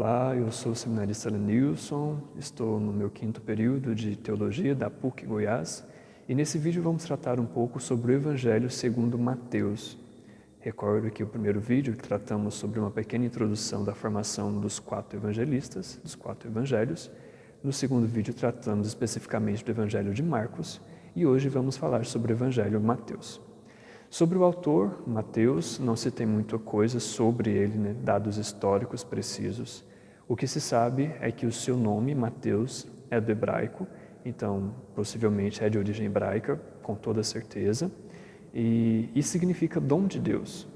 Olá, eu sou o seminarista Lenilson, estou no meu 5º período de Teologia da PUC Goiás e nesse vídeo vamos tratar um pouco sobre o Evangelho segundo Mateus. Recordo que o primeiro vídeo tratamos sobre uma pequena introdução da formação dos 4 evangelistas, dos 4 evangelhos. No segundo vídeo tratamos especificamente do Evangelho de Marcos e hoje vamos falar sobre o Evangelho de Mateus. Sobre o autor, Mateus, não se tem muita coisa sobre ele, dados históricos precisos. O que se sabe é que o seu nome, Mateus, é do hebraico, então possivelmente é de origem hebraica, com toda certeza, e significa dom de Deus.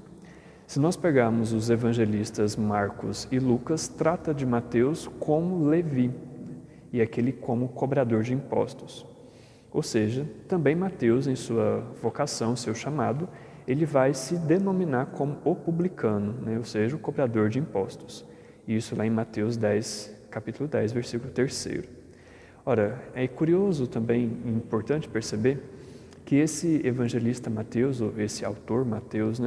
Se nós pegarmos os evangelistas Marcos e Lucas, trata de Mateus como Levi, e aquele como cobrador de impostos. Ou seja, também Mateus, em sua vocação, seu chamado, ele vai se denominar como o publicano, ou seja, o cobrador de impostos. Isso lá em Mateus 10, capítulo 10, versículo 3. Ora, é curioso também e importante perceber que esse evangelista Mateus, ou esse autor Mateus,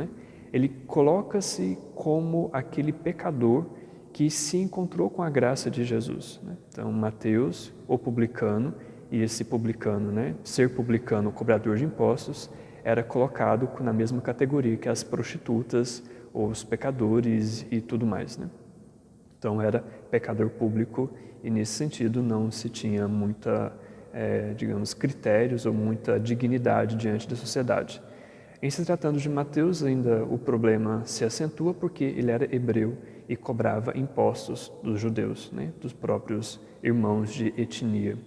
ele coloca-se como aquele pecador que se encontrou com a graça de Jesus. Então, Mateus, o publicano, e esse publicano, ser publicano, cobrador de impostos, era colocado na mesma categoria que as prostitutas, ou os pecadores e tudo mais. Então era pecador público e nesse sentido não se tinha muita, critérios ou muita dignidade diante da sociedade. Em se tratando de Mateus, ainda o problema se acentua porque ele era hebreu e cobrava impostos dos judeus, dos próprios irmãos de etnia.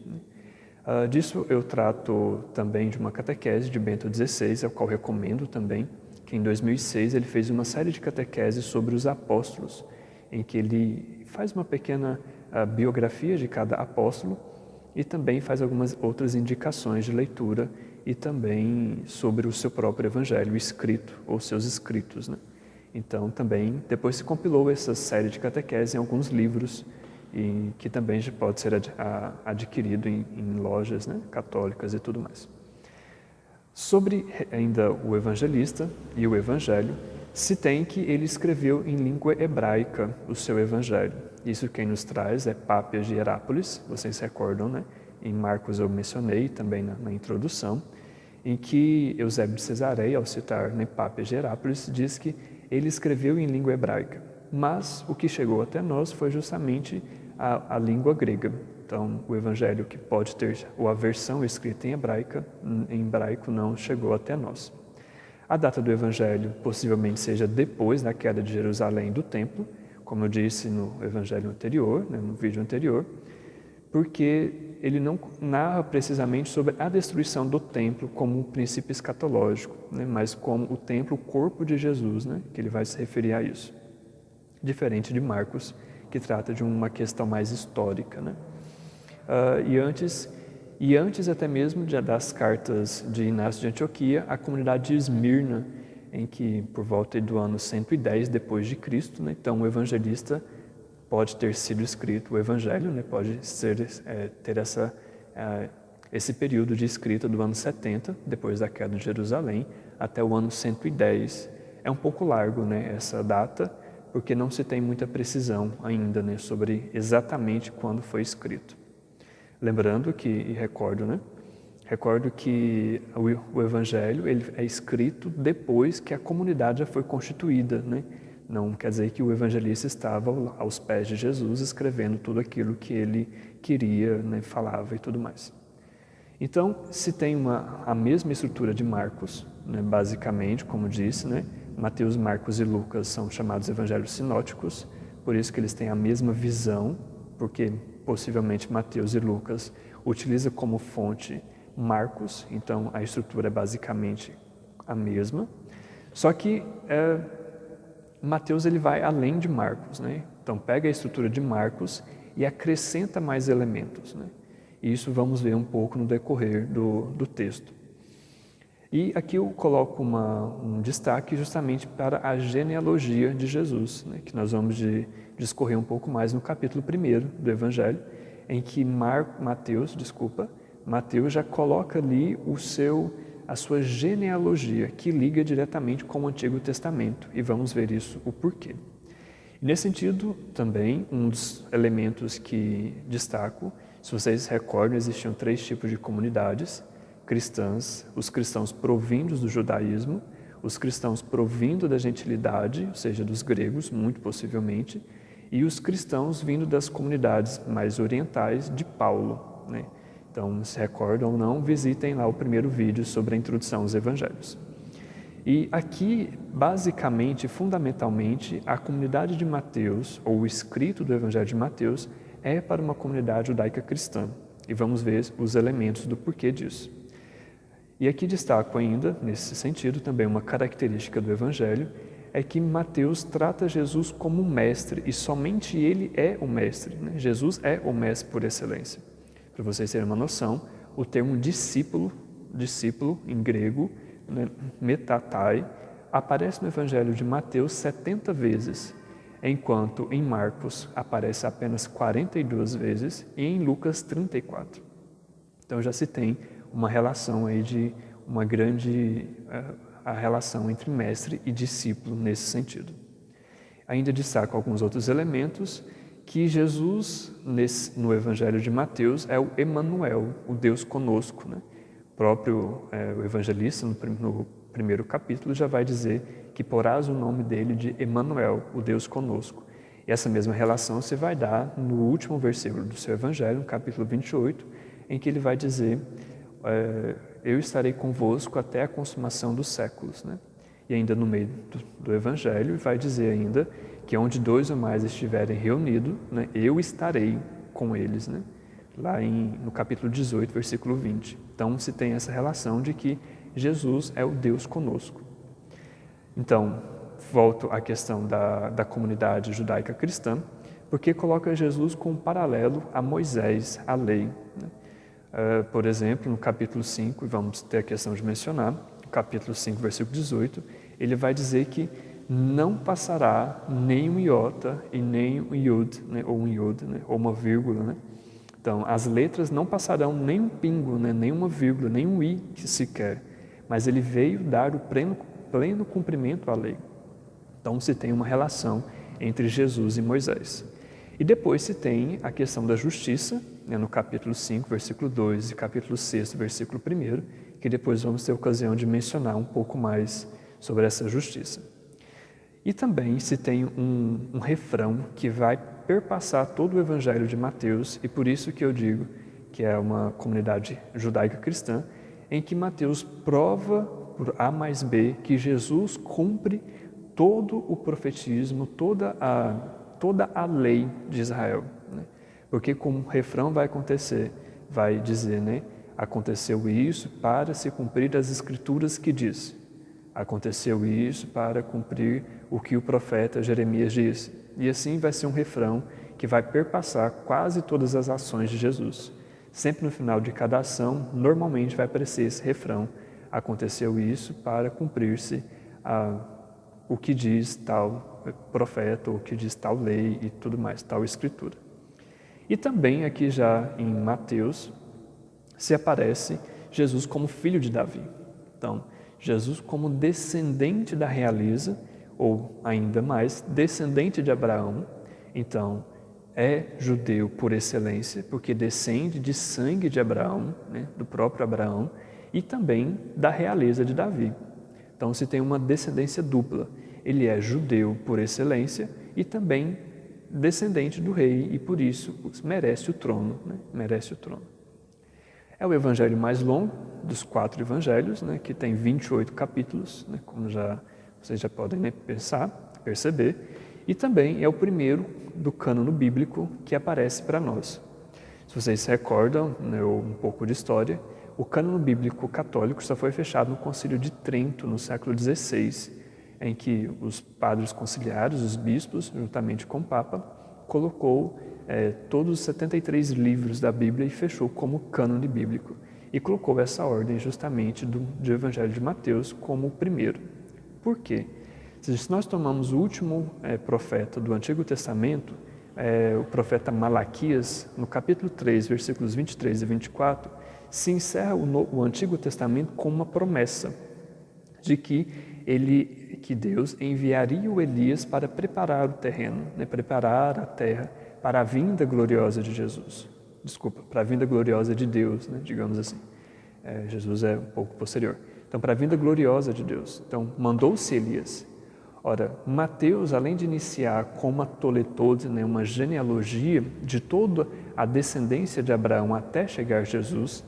Disso eu trato também de uma catequese de Bento XVI, a qual recomendo também, que em 2006 ele fez uma série de catequeses sobre os apóstolos, em que ele faz uma pequena biografia de cada apóstolo e também faz algumas outras indicações de leitura e também sobre o seu próprio evangelho escrito, ou seus escritos. Então também depois se compilou essa série de catequeses em alguns livros, e que também pode ser adquirido em lojas católicas e tudo mais. Sobre ainda o evangelista e o evangelho, se tem que ele escreveu em língua hebraica o seu evangelho. Isso quem nos traz é Pápias de Herápolis, vocês se recordam, Em Marcos eu mencionei também na introdução, em que Eusébio de Cesareia, ao citar Pápias de Herápolis, diz que ele escreveu em língua hebraica. Mas o que chegou até nós foi justamente a língua grega. Então, o evangelho que pode ter a versão escrita em hebraico não chegou até nós. A data do evangelho possivelmente seja depois da queda de Jerusalém do templo, como eu disse no evangelho anterior, no vídeo anterior, porque ele não narra precisamente sobre a destruição do templo como um princípio escatológico, mas como o templo, o corpo de Jesus, que ele vai se referir a isso. Diferente de Marcos, que trata de uma questão mais histórica. E antes até mesmo das cartas de Inácio de Antioquia, a comunidade de Esmirna, em que por volta do ano 110 depois de Cristo, então o evangelista pode ter sido escrito, o evangelho pode ter esse período de escrita do ano 70, depois da queda de Jerusalém, até o ano 110. É um pouco largo essa data, porque não se tem muita precisão ainda sobre exatamente quando foi escrito. Lembrando que, e recordo que o Evangelho ele é escrito depois que a comunidade já foi constituída. Não quer dizer que o evangelista estava aos pés de Jesus escrevendo tudo aquilo que ele queria, falava e tudo mais. Então, se tem a mesma estrutura de Marcos, basicamente, como disse, Mateus, Marcos e Lucas são chamados evangelhos sinóticos, por isso que eles têm a mesma visão, porque possivelmente Mateus e Lucas utilizam como fonte Marcos, então a estrutura é basicamente a mesma. Só que Mateus ele vai além de Marcos, Então pega a estrutura de Marcos e acrescenta mais elementos, E isso vamos ver um pouco no decorrer do texto. E aqui eu coloco um destaque justamente para a genealogia de Jesus, que nós vamos discorrer um pouco mais no capítulo 1 do Evangelho, em que Mateus já coloca ali a sua genealogia, que liga diretamente com o Antigo Testamento, e vamos ver isso, o porquê. E nesse sentido, também, um dos elementos que destaco, se vocês recordam, existiam 3 tipos de comunidades cristãs: os cristãos provindos do judaísmo, os cristãos provindo da gentilidade, ou seja, dos gregos, muito possivelmente, e os cristãos vindo das comunidades mais orientais de Paulo, né? Então, se recordam ou não, visitem lá o primeiro vídeo sobre a introdução aos evangelhos. E aqui, basicamente, fundamentalmente, a comunidade de Mateus, ou o escrito do Evangelho de Mateus, é para uma comunidade judaica cristã. E vamos ver os elementos do porquê disso. E aqui destaco ainda, nesse sentido, também uma característica do Evangelho, é que Mateus trata Jesus como um mestre, e somente ele é o mestre, né? Jesus é o mestre por excelência. Para vocês terem uma noção, o termo discípulo em grego, né, metatai, aparece no Evangelho de Mateus 70 vezes, enquanto em Marcos aparece apenas 42 vezes e em Lucas 34. Então já se tem uma relação aí de uma grande a relação entre mestre e discípulo nesse sentido. Ainda destaco alguns outros elementos, que Jesus, no Evangelho de Mateus, é o Emanuel, o Deus conosco, né? O próprio o evangelista, no primeiro capítulo, já vai dizer que porás o nome dele de Emanuel, o Deus conosco. E essa mesma relação se vai dar no último versículo do seu Evangelho, no capítulo 28, em que ele vai dizer, eu estarei convosco até a consumação dos séculos, né? E ainda no meio do Evangelho vai dizer ainda que onde 2 ou mais estiverem reunidos, né, eu estarei com eles, né? Lá no capítulo 18, versículo 20. Então se tem essa relação de que Jesus é o Deus conosco. Então, volto à questão da comunidade judaica cristã, porque coloca Jesus como paralelo a Moisés, a lei, né? Por exemplo, no capítulo 5, e vamos ter a questão de mencionar, no capítulo 5, versículo 18, ele vai dizer que não passará nem um iota e nem um iud, né, ou um iud, né, ou uma vírgula, né? Então, as letras não passarão nem um pingo, né, nem uma vírgula, nem um i sequer, mas ele veio dar o pleno cumprimento à lei. Então, se tem uma relação entre Jesus e Moisés. E depois se tem a questão da justiça, né, no capítulo 5, versículo 2 e capítulo 6, versículo 1, que depois vamos ter ocasião de mencionar um pouco mais sobre essa justiça. E também se tem um refrão que vai perpassar todo o Evangelho de Mateus, e por isso que eu digo que é uma comunidade judaica cristã, em que Mateus prova por A mais B que Jesus cumpre todo o profetismo, toda a lei de Israel, né? Porque como o refrão vai dizer, né? Aconteceu isso para se cumprir as escrituras que diz. Aconteceu isso para cumprir o que o profeta Jeremias disse. E assim vai ser um refrão que vai perpassar quase todas as ações de Jesus. Sempre no final de cada ação, normalmente vai aparecer esse refrão. Aconteceu isso para cumprir-se o que diz tal profeta, ou o que diz tal lei e tudo mais, tal escritura. E também aqui já em Mateus se aparece Jesus como filho de Davi. Então, Jesus como descendente da realeza, ou ainda mais, descendente de Abraão. Então, é judeu por excelência, porque descende de sangue de Abraão, né, do próprio Abraão, e também da realeza de Davi. Então, se tem uma descendência dupla. Ele é judeu por excelência e também descendente do rei, e por isso merece o trono, né? Merece o trono. É o evangelho mais longo dos 4 evangelhos, né? Que tem 28 capítulos, né? Como vocês já podem, né, perceber, e também é o primeiro do cânono bíblico que aparece para nós. Se vocês se recordam, né, um pouco de história, o cânono bíblico católico só foi fechado no Concílio de Trento, no século XVI, em que os padres conciliares, os bispos, juntamente com o Papa, colocou todos os 73 livros da Bíblia e fechou como cânone bíblico. E colocou essa ordem justamente do Evangelho de Mateus como o primeiro. Por quê? Se nós tomamos o último profeta do Antigo Testamento, o profeta Malaquias, no capítulo 3, versículos 23 e 24, se encerra o Antigo Testamento com uma promessa de que ele que Deus enviaria o Elias para preparar o terreno, né, preparar a terra para a vinda gloriosa de Jesus. Desculpa, para a vinda gloriosa de Deus, né, digamos assim. Jesus é um pouco posterior. Então, para a vinda gloriosa de Deus. Então, mandou-se Elias. Ora, Mateus, além de iniciar com uma toletode, né, uma genealogia de toda a descendência de Abraão até chegar a Jesus,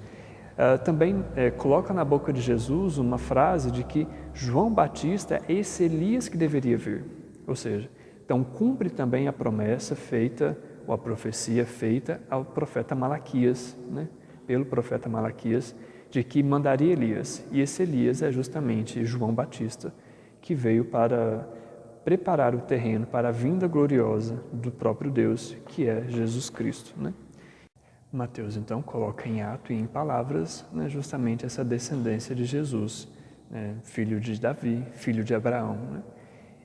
também coloca na boca de Jesus uma frase de que João Batista é esse Elias que deveria vir. Ou seja, então cumpre também a promessa feita, ou a profecia feita ao profeta Malaquias, né, pelo profeta Malaquias, de que mandaria Elias. E esse Elias é justamente João Batista, que veio para preparar o terreno para a vinda gloriosa do próprio Deus, que é Jesus Cristo, né? Mateus, então, coloca em ato e em palavras, né, justamente essa descendência de Jesus, né, filho de Davi, filho de Abraão, né?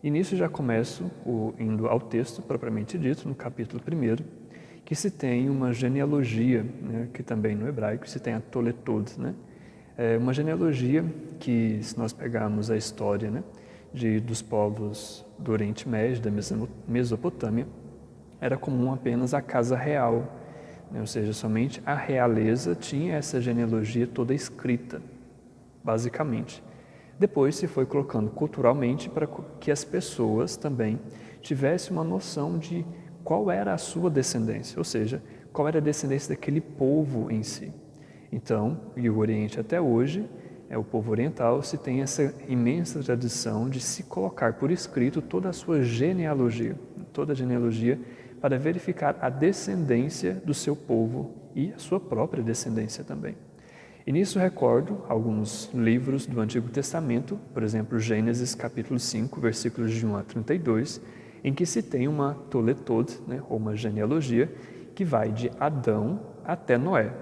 E nisso já começo indo ao texto propriamente dito, no capítulo 1, que se tem uma genealogia, né, que também no hebraico se tem a toletod, né? É uma genealogia que, se nós pegarmos a história, né, dos povos do Oriente Médio, da Mesopotâmia, era comum apenas a casa real, né? Ou seja, somente a realeza tinha essa genealogia toda escrita, basicamente. Depois se foi colocando culturalmente para que as pessoas também tivessem uma noção de qual era a sua descendência, ou seja, qual era a descendência daquele povo em si. Então, e o Oriente até hoje, o povo oriental, se tem essa imensa tradição de se colocar por escrito toda a sua genealogia, para verificar a descendência do seu povo e a sua própria descendência também. E nisso recordo alguns livros do Antigo Testamento, por exemplo, Gênesis capítulo 5, versículos de 1 a 32, em que se tem uma toletod, né, ou uma genealogia, que vai de Adão até Noé.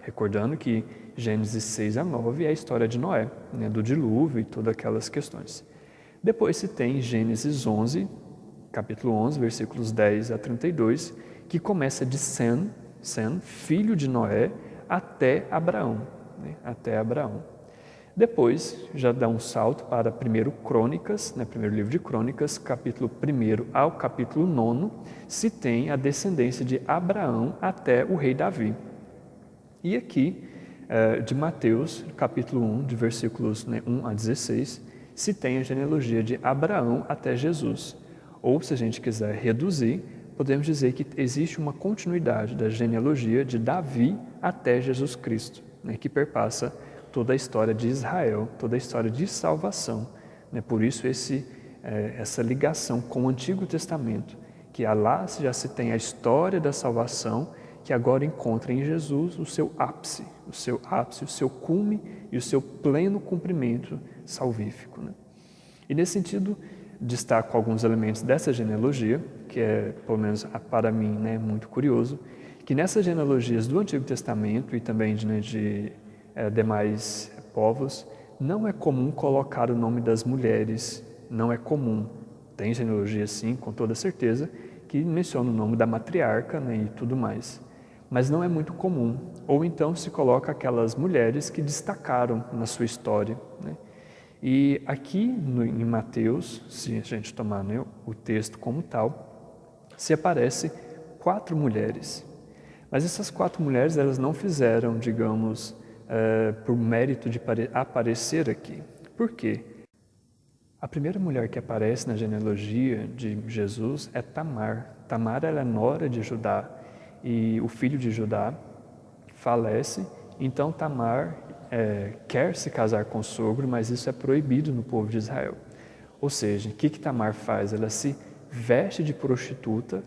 Recordando que Gênesis 6 a 9 é a história de Noé, né, do dilúvio e todas aquelas questões. Depois se tem Gênesis 11, capítulo 11, versículos 10 a 32, que começa de Sem, filho de Noé, até Abraão. Né, até Abraão. Depois já dá um salto para 1 Crônicas, né, primeiro livro de Crônicas, capítulo 1 ao capítulo 9, se tem a descendência de Abraão até o rei Davi. E aqui, de Mateus, capítulo 1, de versículos 1 a 16, se tem a genealogia de Abraão até Jesus. Ou, se a gente quiser reduzir, podemos dizer que existe uma continuidade da genealogia de Davi até Jesus Cristo, né, que perpassa toda a história de Israel, toda a história de salvação, né? Por isso essa ligação com o Antigo Testamento, que lá já se tem a história da salvação, que agora encontra em Jesus o seu ápice, o seu cume e o seu pleno cumprimento salvífico, né? E nesse sentido, destaco alguns elementos dessa genealogia, que é, pelo menos para mim, né, muito curioso, que nessas genealogias do Antigo Testamento e também de demais povos, não é comum colocar o nome das mulheres, não é comum. Tem genealogia, sim, com toda certeza, que menciona o nome da matriarca, né, e tudo mais. Mas não é muito comum. Ou então se coloca aquelas mulheres que destacaram na sua história, né? E aqui em Mateus, se a gente tomar, né, o texto como tal, se aparece 4 mulheres. Mas essas 4 mulheres, elas não fizeram, digamos, por mérito de aparecer aqui. Por quê? A primeira mulher que aparece na genealogia de Jesus é Tamar. Tamar ela é nora de Judá e o filho de Judá falece, então Tamar quer se casar com o sogro, mas isso é proibido no povo de Israel. Ou seja, o que Tamar faz? Ela se veste de prostituta,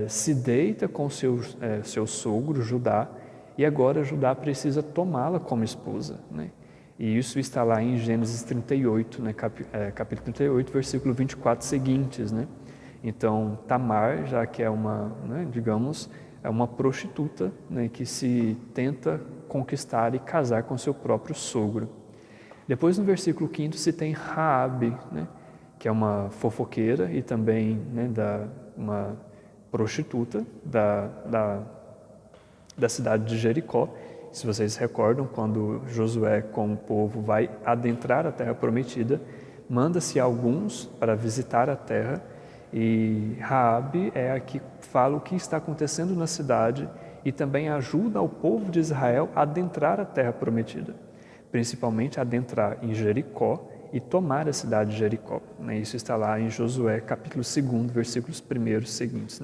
se deita com seu sogro, Judá, e agora Judá precisa tomá-la como esposa, né? E isso está lá em Gênesis 38, né, capítulo 38, versículo 24 seguintes, né? Então, Tamar, já que é né, digamos, é uma prostituta, né, que se tenta conquistar e casar com seu próprio sogro. Depois, no versículo 5, se tem Raabe, né, que é uma fofoqueira e também, né, uma prostituta da cidade de Jericó. Se vocês recordam, quando Josué com o povo vai adentrar a terra prometida, Manda-se alguns para visitar a terra e Raabe é a que fala o que está acontecendo na cidade e também ajuda o povo de Israel a adentrar a terra prometida, principalmente adentrar em Jericó e tomar a cidade de Jericó. Isso está lá em Josué, capítulo 2, versículos primeiros seguintes,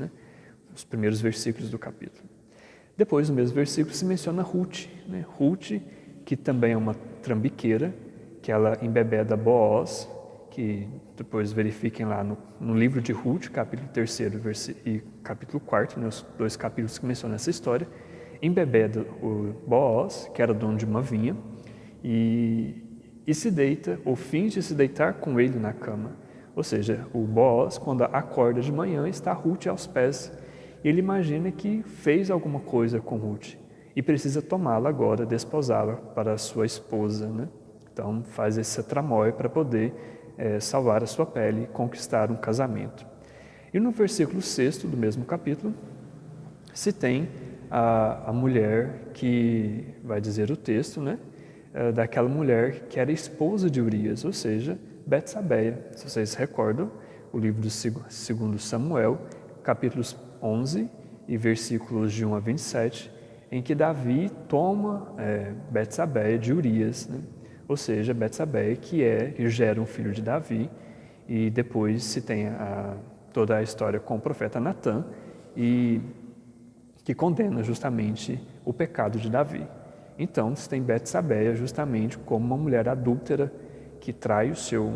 os primeiros versículos do capítulo. Depois, no mesmo versículo, se menciona Ruth, Ruth, que também é uma trambiqueira, que ela embebeda Boaz, que depois verifiquem lá no livro de Ruth, capítulo 3 e capítulo 4, os 2 capítulos que mencionam essa história, embebeda o Boaz, que era dono de uma vinha, e se deita, ou finge se deitar com ele na cama. Ou seja, o Boaz, quando acorda de manhã, está Ruth aos pés. Ele imagina que fez alguma coisa com Ruth e precisa tomá-la agora, desposá-la para a sua esposa. Então faz esse tramóia para poder salvar a sua pele e conquistar um casamento. E no versículo 6 do mesmo capítulo, se tem a mulher que, vai dizer o texto, daquela mulher que era esposa de Urias, ou seja, Betsabeia. Se vocês recordam, o livro do 2 Samuel, capítulos 11 e versículos de 1 a 27, em que Davi toma Betsabeia de Urias, ou seja, Betsabeia que gera um filho de Davi, e depois se tem toda a história com o profeta Natã, e que condena justamente o pecado de Davi. Então, se tem Betsabeia justamente como uma mulher adúltera que trai o seu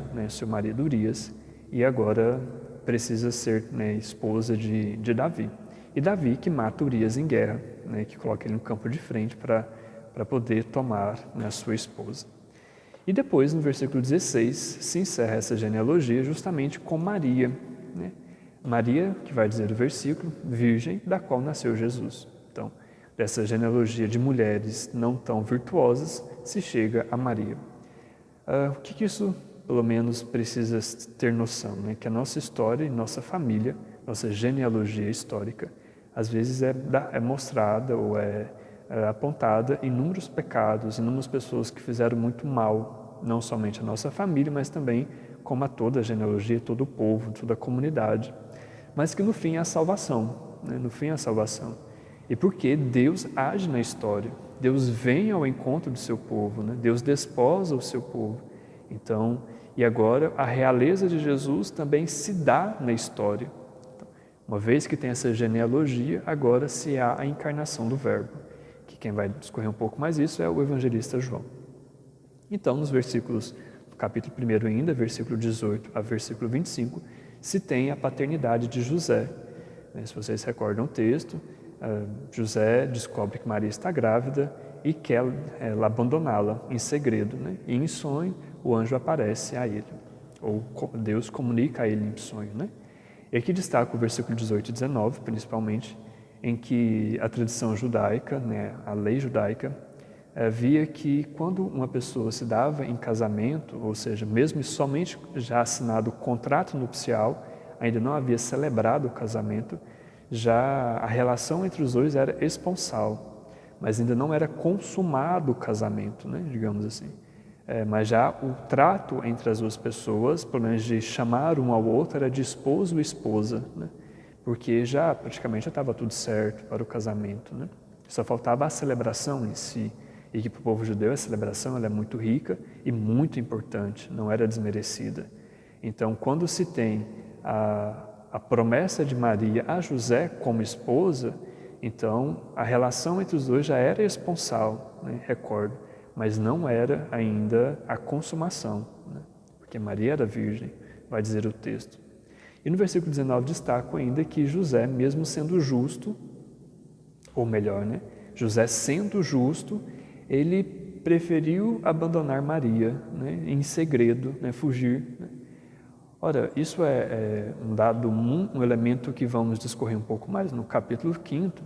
marido Urias e agora precisa ser esposa de Davi. E Davi que mata Urias em guerra, que coloca ele no campo de frente para poder tomar a sua esposa. E depois, no versículo 16, se encerra essa genealogia justamente com Maria. Maria, que vai dizer o versículo, virgem, da qual nasceu Jesus. Então, dessa genealogia de mulheres não tão virtuosas, se chega a Maria. O que isso, pelo menos, precisa ter noção? Que a nossa história e nossa família, nossa genealogia histórica, às vezes é mostrada ou é apontada inúmeros pecados, inúmeras pessoas que fizeram muito mal, não somente a nossa família, mas também como a toda a genealogia, todo o povo, toda a comunidade, mas que no fim é a salvação, no fim é a salvação. E porque Deus age na história, Deus vem ao encontro do seu povo, Deus desposa o seu povo. Então, e agora a realeza de Jesus também se dá na história. Então, uma vez que tem essa genealogia, agora se há a encarnação do Verbo, que quem vai discorrer um pouco mais isso é o evangelista João. Então, nos versículos, no capítulo 1 ainda, versículo 18 a versículo 25, se tem a paternidade de José. Se vocês recordam o texto, José descobre que Maria está grávida e quer abandoná-la em segredo. E em sonho, o anjo aparece a ele, ou Deus comunica a ele em sonho. E aqui destaca o versículo 18 e 19, principalmente, em que a tradição judaica, a lei judaica, via que quando uma pessoa se dava em casamento, ou seja, mesmo somente já assinado o contrato nupcial, ainda não havia celebrado o casamento, já a relação entre os dois era esponsal, mas ainda não era consumado o casamento, digamos assim. Mas já o trato entre as duas pessoas, pelo menos de chamar um ao outro, era de esposo e esposa, porque já praticamente já estava tudo certo para o casamento. Só faltava a celebração em si, e que para o povo judeu a celebração ela é muito rica e muito importante, não era desmerecida. Então, quando se tem a promessa de Maria a José como esposa, então a relação entre os dois já era esponsal, recordo, mas não era ainda a consumação, porque Maria era virgem, vai dizer o texto. E no versículo 19 destaco ainda que José, mesmo sendo justo, ou melhor, José sendo justo, ele preferiu abandonar Maria, em segredo, fugir. Ora, isso é um elemento que vamos discorrer um pouco mais no capítulo 5,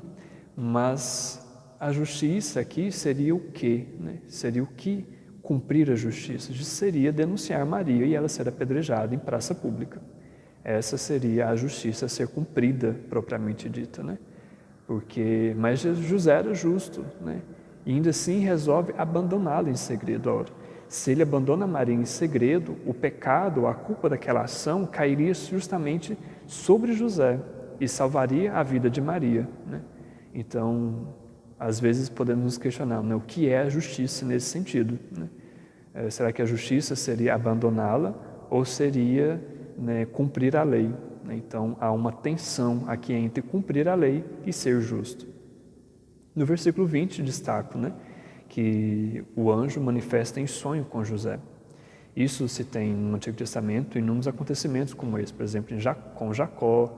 mas a justiça aqui seria o quê? Seria o que cumprir a justiça? Seria denunciar Maria e ela ser apedrejada em praça pública. Essa seria a justiça a ser cumprida, propriamente dita. Mas José era justo, e ainda assim resolve abandoná-la em segredo. Ora, se ele abandona Maria em segredo, o pecado, a culpa daquela ação cairia justamente sobre José e salvaria a vida de Maria, né? Então, às vezes podemos nos questionar, né, o que é a justiça nesse sentido, né? Será que a justiça seria abandoná-la ou seria, né, cumprir a lei? Então, há uma tensão aqui entre cumprir a lei e ser justo. No versículo 20, destaco, né, que o anjo manifesta em sonho com José. Isso se tem no Antigo Testamento em inúmeros acontecimentos como esse, por exemplo, com Jacó,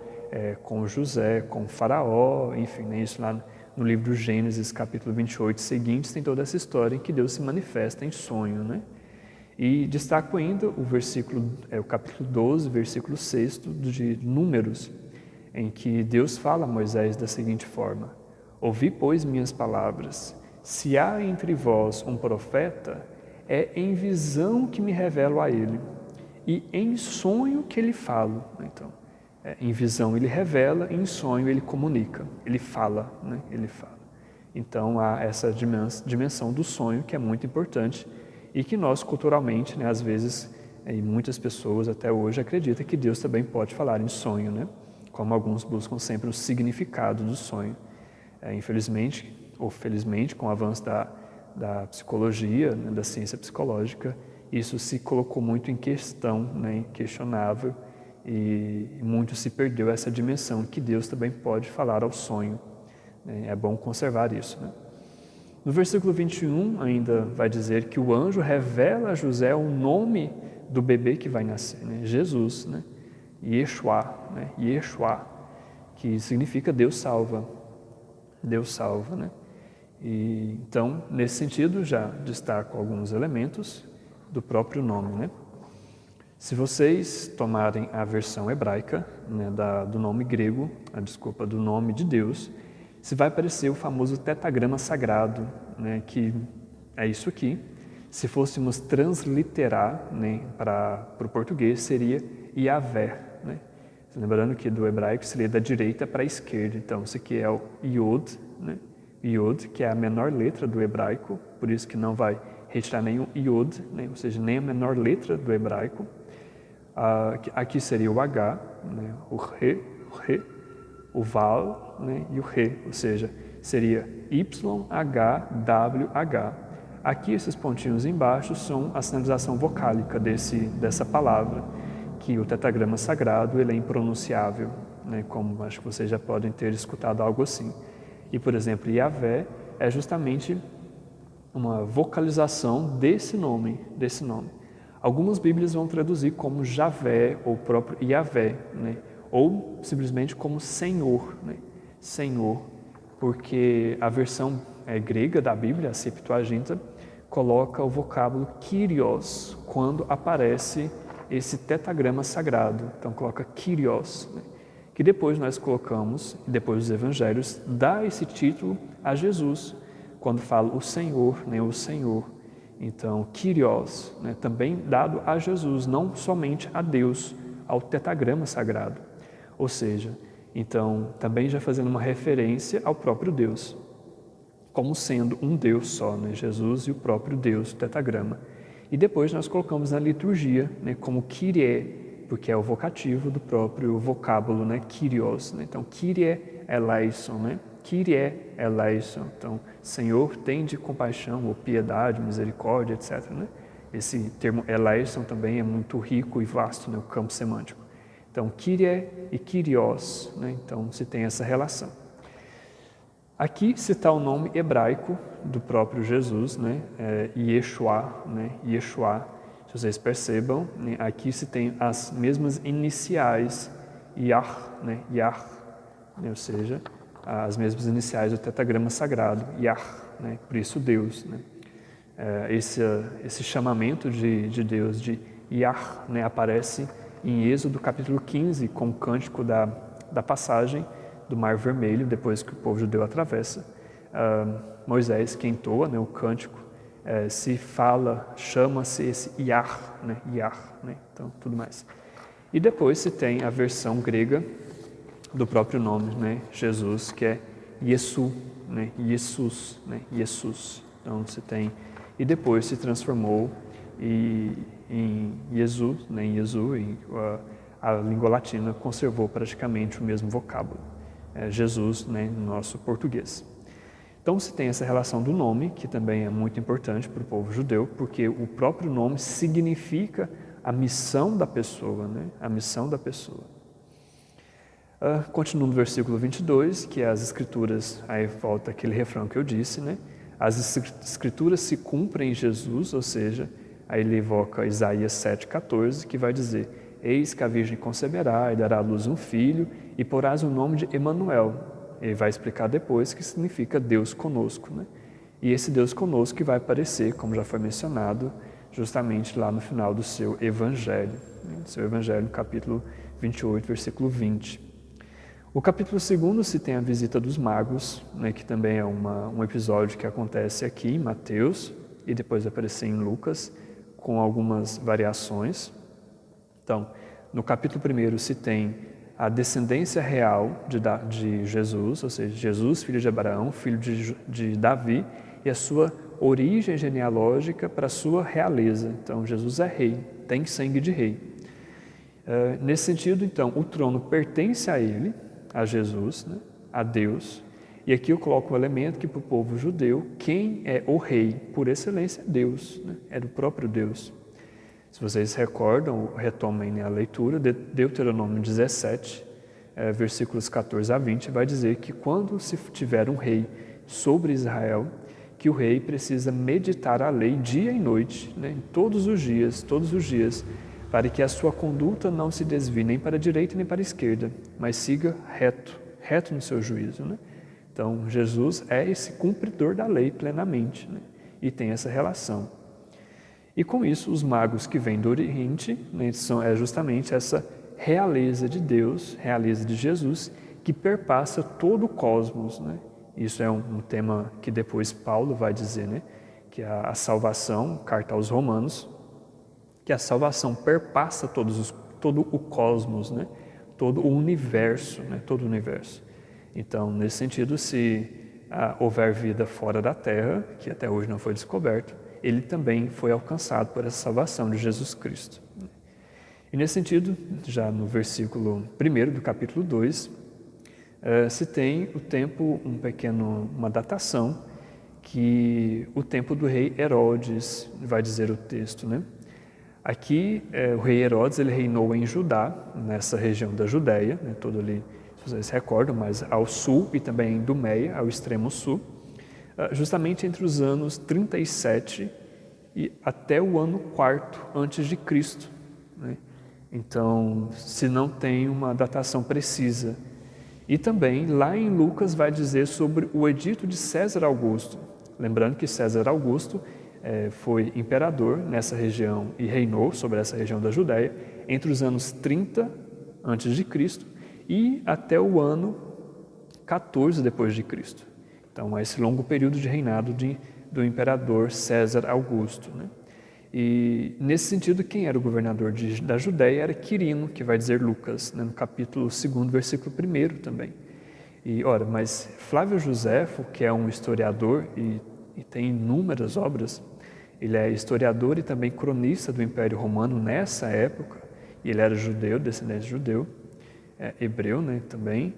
com José, com Faraó, enfim, né, isso lá no livro de Gênesis, capítulo 28 seguintes, tem toda essa história em que Deus se manifesta em sonho, né? E destaco ainda o capítulo 12, versículo 6 de Números, em que Deus fala a Moisés da seguinte forma: ouvi, pois, minhas palavras, se há entre vós um profeta, é em visão que me revelo a ele, e em sonho que ele falo. Então, em visão ele revela, em sonho ele comunica, ele fala, né? Ele fala. Então há essa dimensão do sonho que é muito importante e que nós culturalmente, né, às vezes, e muitas pessoas até hoje acreditam que Deus também pode falar em sonho, né? Como alguns buscam sempre o significado do sonho. Infelizmente ou felizmente, com o avanço da psicologia, né, da ciência psicológica, isso se colocou muito em questão, né, questionável, e muito se perdeu essa dimensão que Deus também pode falar ao sonho. É bom conservar isso, né? No versículo 21 ainda vai dizer que o anjo revela a José o nome do bebê que vai nascer, né? Jesus, né? Yeshua, né? Yeshua, que significa Deus salva. Deus salva, né? E, então, nesse sentido, já destaco alguns elementos do próprio nome, né? Se vocês tomarem a versão hebraica, né, do nome grego, do nome de Deus, se vai aparecer o famoso tetagrama sagrado, né, que é isso aqui. Se fôssemos transliterar, né, para o português, seria Yahvé, né? Lembrando que do hebraico se lê da direita para a esquerda. Então, isso aqui é o Yod, né? Yod, que é a menor letra do hebraico, por isso que não vai retirar nenhum Yod, né? Ou seja, nem a menor letra do hebraico. Aqui seria o H, né? o Re, o Val, né? E o Re, ou seja, seria YHWH. Aqui esses pontinhos embaixo são a sinalização vocálica dessa palavra, que o tetagrama sagrado ele é impronunciável, né? Como acho que vocês já podem ter escutado algo assim. E, por exemplo, Yahvé é justamente uma vocalização desse nome. Algumas Bíblias vão traduzir como Javé ou próprio Yahvé, né? Ou simplesmente como Senhor, né? Senhor, porque a versão grega da Bíblia, a Septuaginta, coloca o vocábulo Kyrios quando aparece esse tetagrama sagrado. Então coloca Kyrios, né? Que depois nós colocamos, depois dos evangelhos, dá esse título a Jesus, quando fala o Senhor, né? O Senhor. Então, Kyrios, né? Também dado a Jesus, não somente a Deus, ao tetagrama sagrado. Ou seja, então, também já fazendo uma referência ao próprio Deus, como sendo um Deus só, né? Jesus e o próprio Deus, o tetagrama. E depois nós colocamos na liturgia, né, como Kyrie, porque é o vocativo do próprio vocábulo, né, Kyrios, né? Então, Kyrie eleison, né? Kyrie eleison. Então, Senhor, tende compaixão, ou piedade, misericórdia, etc., né? Esse termo eleison também é muito rico e vasto, né, o campo semântico. Então, Kyrie e Kyrios, né? Então, se tem essa relação. Aqui se está o nome hebraico do próprio Jesus, né? Yeshua, né? Yeshua. Se vocês percebam, né? Aqui se tem as mesmas iniciais, Yah, né? Yah, né? Ou seja, as mesmas iniciais do tetagrama sagrado, Yah, né? Por isso Deus, né? Esse chamamento de Deus de Yah, né? Aparece em Êxodo capítulo 15, com o cântico da passagem do Mar Vermelho, depois que o povo judeu atravessa. Moisés que entoa, né, o cântico, chama-se esse Yah, né? Yah, né? Então, tudo mais. E depois se tem a versão grega do próprio nome, né? Jesus, que é Yesu, né? Jesus, né? Jesus. Então, se tem... E depois se transformou e em Iesu, a língua latina conservou praticamente o mesmo vocábulo, Jesus, né, no nosso português. Então se tem essa relação do nome, que também é muito importante para o povo judeu, porque o próprio nome significa a missão da pessoa, né? A missão da pessoa. Continua no versículo 22, que as escrituras, aí volta aquele refrão que eu disse, né? As escrituras se cumprem em Jesus, ou seja, aí ele evoca Isaías 7,14, que vai dizer: eis que a virgem conceberá e dará à luz um filho, e porás o nome de Emanuel. Ele vai explicar depois que significa Deus conosco, né? E esse Deus conosco que vai aparecer, como já foi mencionado, justamente lá no final do seu Evangelho, no capítulo 28, versículo 20. O capítulo 2 se tem a visita dos magos, né, que também é um episódio que acontece aqui em Mateus e depois vai aparecer em Lucas, com algumas variações. Então, no capítulo 1 se tem a descendência real de Jesus, ou seja, Jesus, filho de Abraão, filho de Davi, e a sua origem genealógica para a sua realeza. Então, Jesus é rei, tem sangue de rei. Nesse sentido, então, o trono pertence a ele, a Jesus, né, a Deus. E aqui eu coloco um elemento que para o povo judeu, quem é o rei por excelência é Deus, né, é do próprio Deus. Se vocês recordam, retomem a leitura de Deuteronômio 17, versículos 14 a 20, vai dizer que quando se tiver um rei sobre Israel, que o rei precisa meditar a lei dia e noite, né, todos os dias, para que a sua conduta não se desvie nem para a direita nem para a esquerda, mas siga reto no seu juízo, né? Então, Jesus é esse cumpridor da lei plenamente, né, e tem essa relação. E com isso, os magos que vêm do Oriente, né, é justamente essa realeza de Deus, realeza de Jesus, que perpassa todo o cosmos, né? Isso é um tema que depois Paulo vai dizer, né? Que a salvação, carta aos Romanos, que a salvação perpassa todo o cosmos, né? Todo o universo, né? Todo o universo. Então, nesse sentido, se houver vida fora da Terra, que até hoje não foi descoberto, ele também foi alcançado por essa salvação de Jesus Cristo. E nesse sentido, já no versículo 1 do capítulo 2, se tem o tempo, uma datação, que o tempo do rei Herodes, vai dizer o texto, né? Aqui, o rei Herodes, ele reinou em Judá, nessa região da Judéia, né, todo ali, se vocês recordam, mas ao sul e também em Idumeia, ao extremo sul, justamente entre os anos 37 e até o ano 4º antes de Cristo, né? Então, se não tem uma datação precisa. E também, lá em Lucas, vai dizer sobre o edito de César Augusto. Lembrando que César Augusto foi imperador nessa região e reinou sobre essa região da Judéia entre os anos 30 antes de Cristo e até o ano 14 depois de Cristo. Então, esse longo período de reinado do imperador César Augusto, né? E, nesse sentido, quem era o governador da Judéia era Quirino, que vai dizer Lucas, né, no capítulo 2, versículo 1 também. E, ora, mas Flávio Joséfo, que é um historiador e tem inúmeras obras, ele é historiador e também cronista do Império Romano nessa época, e ele era judeu, descendente judeu, hebreu, né, também,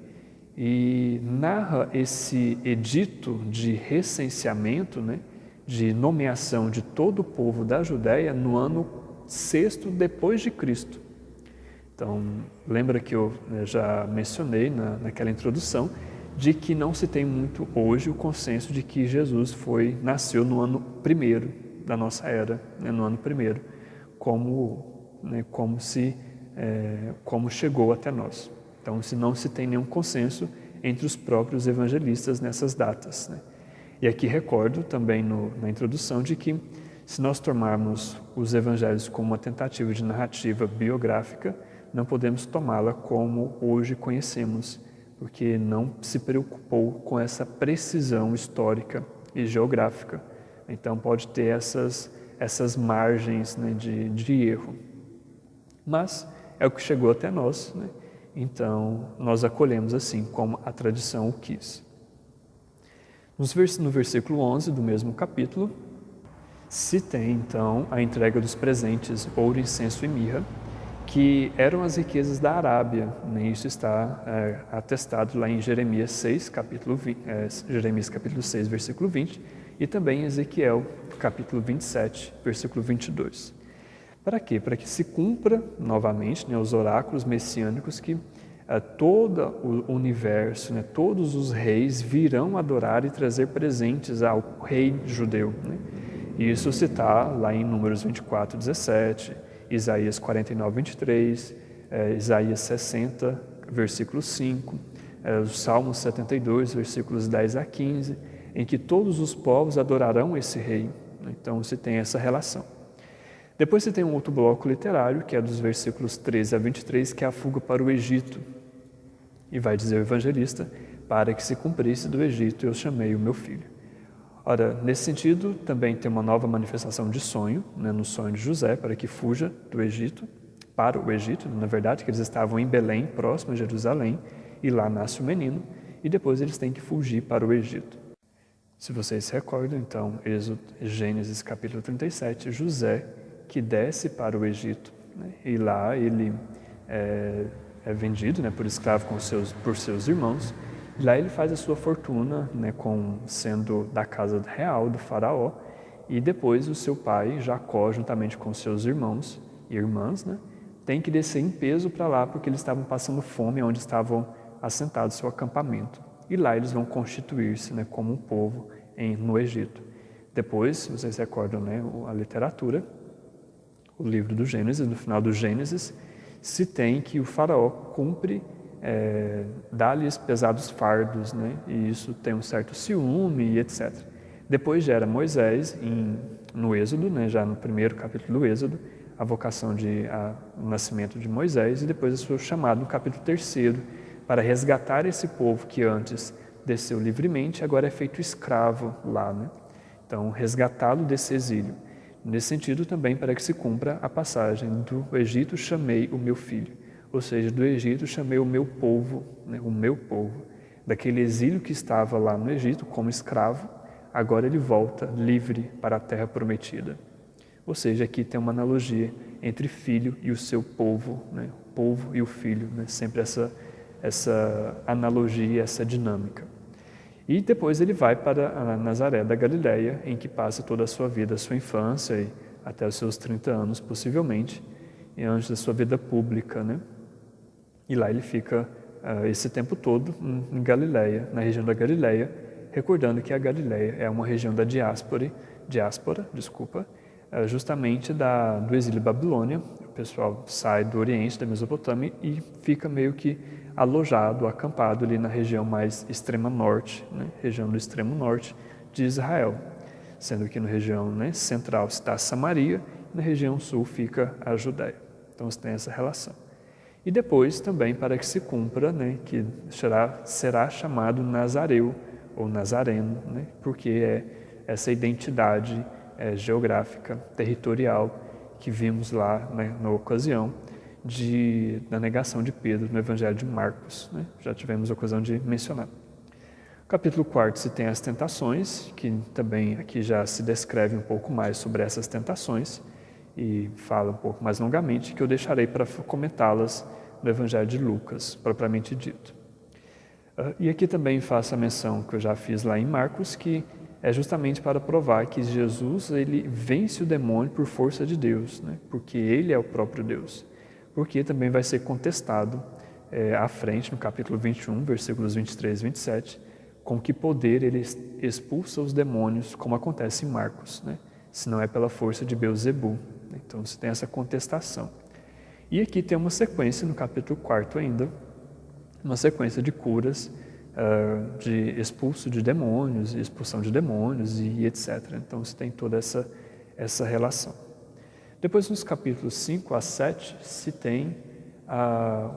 e narra esse edito de recenseamento, né, de nomeação de todo o povo da Judéia no ano 6º depois de Cristo. Então, lembra que eu já mencionei naquela introdução de que não se tem muito hoje o consenso de que Jesus nasceu no ano 1º da nossa era, né, no ano 1º, como chegou até nós. Então, não se tem nenhum consenso entre os próprios evangelistas nessas datas, né? E aqui recordo também na introdução de que se nós tomarmos os evangelhos como uma tentativa de narrativa biográfica, não podemos tomá-la como hoje conhecemos, porque não se preocupou com essa precisão histórica e geográfica. Então pode ter essas margens, né, de erro. Mas é o que chegou até nós, né? Então nós acolhemos assim como a tradição o quis. No versículo 11 do mesmo capítulo, se tem, então, a entrega dos presentes, ouro, incenso e mirra, que eram as riquezas da Arábia. Isso está atestado lá em Jeremias 6, Jeremias capítulo 6, versículo 20, e também em Ezequiel, capítulo 27, versículo 22. Para quê? Para que se cumpra novamente os oráculos messiânicos que todo o universo, todos os reis virão adorar e trazer presentes ao rei judeu. E isso se está lá em Números 24, 17, Isaías 49, 23, Isaías 60, versículo 5, os Salmos 72, versículos 10 a 15, em que todos os povos adorarão esse rei. Então se tem essa relação. Depois você tem um outro bloco literário, que é dos versículos 13 a 23, que é a fuga para o Egito. E vai dizer o evangelista, para que se cumprisse do Egito eu chamei o meu filho. Ora, nesse sentido, também tem uma nova manifestação de sonho, no sonho de José, para que fuja do Egito, para o Egito, na verdade, que eles estavam em Belém, próximo a Jerusalém, e lá nasce o menino, e depois eles têm que fugir para o Egito. Se vocês se recordam, então, Gênesis capítulo 37, José, que desce para o Egito, e lá ele é vendido por escravo por seus irmãos. Lá ele faz a sua fortuna, sendo da casa real do faraó, e depois o seu pai, Jacó, juntamente com seus irmãos e irmãs, tem que descer em peso para lá, porque eles estavam passando fome onde estavam assentados seu acampamento. E lá eles vão constituir-se como um povo no Egito. Depois, se vocês se recordam, a literatura, o livro do Gênesis, no final do Gênesis, se tem que o faraó cumpre, dá-lhes pesados fardos, e isso tem um certo ciúme e etc. Depois gera Moisés, no Êxodo, já no primeiro capítulo do Êxodo, a vocação o nascimento de Moisés, e depois o seu chamado no capítulo 3, para resgatar esse povo que antes desceu livremente, agora é feito escravo lá. Então, resgatá-lo desse exílio. Nesse sentido, também para que se cumpra a passagem do Egito chamei o meu filho, ou seja, do Egito chamei o meu povo, daquele exílio que estava lá no Egito como escravo, agora ele volta livre para a terra prometida. Ou seja, aqui tem uma analogia entre filho e o seu povo, o povo e o filho, sempre essa analogia, essa dinâmica. E depois ele vai para Nazaré da Galileia, em que passa toda a sua vida, a sua infância e até os seus 30 anos, possivelmente, e antes da sua vida pública. E lá ele fica esse tempo todo em Galileia, na região da Galileia, recordando que a Galileia é uma região da diáspora, justamente do exílio Babilônia. O pessoal sai do Oriente, da Mesopotâmia, e fica meio que alojado, acampado ali na região mais extrema norte, região do extremo norte de Israel, sendo que na região central está Samaria, e na região sul fica a Judéia. Então você tem essa relação. E depois também para que se cumpra, que será chamado Nazareu ou Nazareno, porque é essa identidade geográfica, territorial que vimos lá na ocasião da negação de Pedro no Evangelho de Marcos. Já tivemos a ocasião de mencionar. No capítulo 4 se tem as tentações, que também aqui já se descreve um pouco mais sobre essas tentações e fala um pouco mais longamente, que eu deixarei para comentá-las no Evangelho de Lucas, propriamente dito. E aqui também faço a menção que eu já fiz lá em Marcos, que é justamente para provar que Jesus ele vence o demônio por força de Deus, porque ele é o próprio Deus. Porque também vai ser contestado à frente, no capítulo 21, versículos 23 e 27, com que poder ele expulsa os demônios, como acontece em Marcos, se não é pela força de Beelzebul. Então, você tem essa contestação. E aqui tem uma sequência, no capítulo 4 ainda, uma sequência de curas, de expulso de demônios, expulsão de demônios e etc. Então, você tem toda essa relação. Depois, nos capítulos 5 a 7, se tem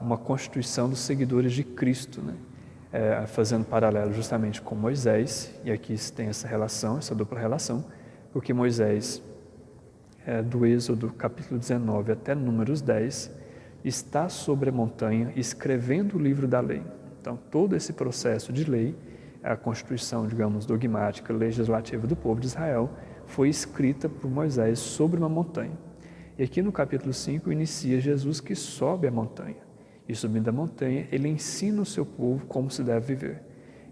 uma constituição dos seguidores de Cristo, fazendo paralelo justamente com Moisés, e aqui se tem essa relação, essa dupla relação, porque Moisés, do Êxodo capítulo 19 até Números 10, está sobre a montanha escrevendo o livro da lei. Então, todo esse processo de lei, a constituição, digamos, dogmática, legislativa do povo de Israel, foi escrita por Moisés sobre uma montanha. E aqui no capítulo 5 inicia Jesus que sobe a montanha. E subindo a montanha, ele ensina o seu povo como se deve viver.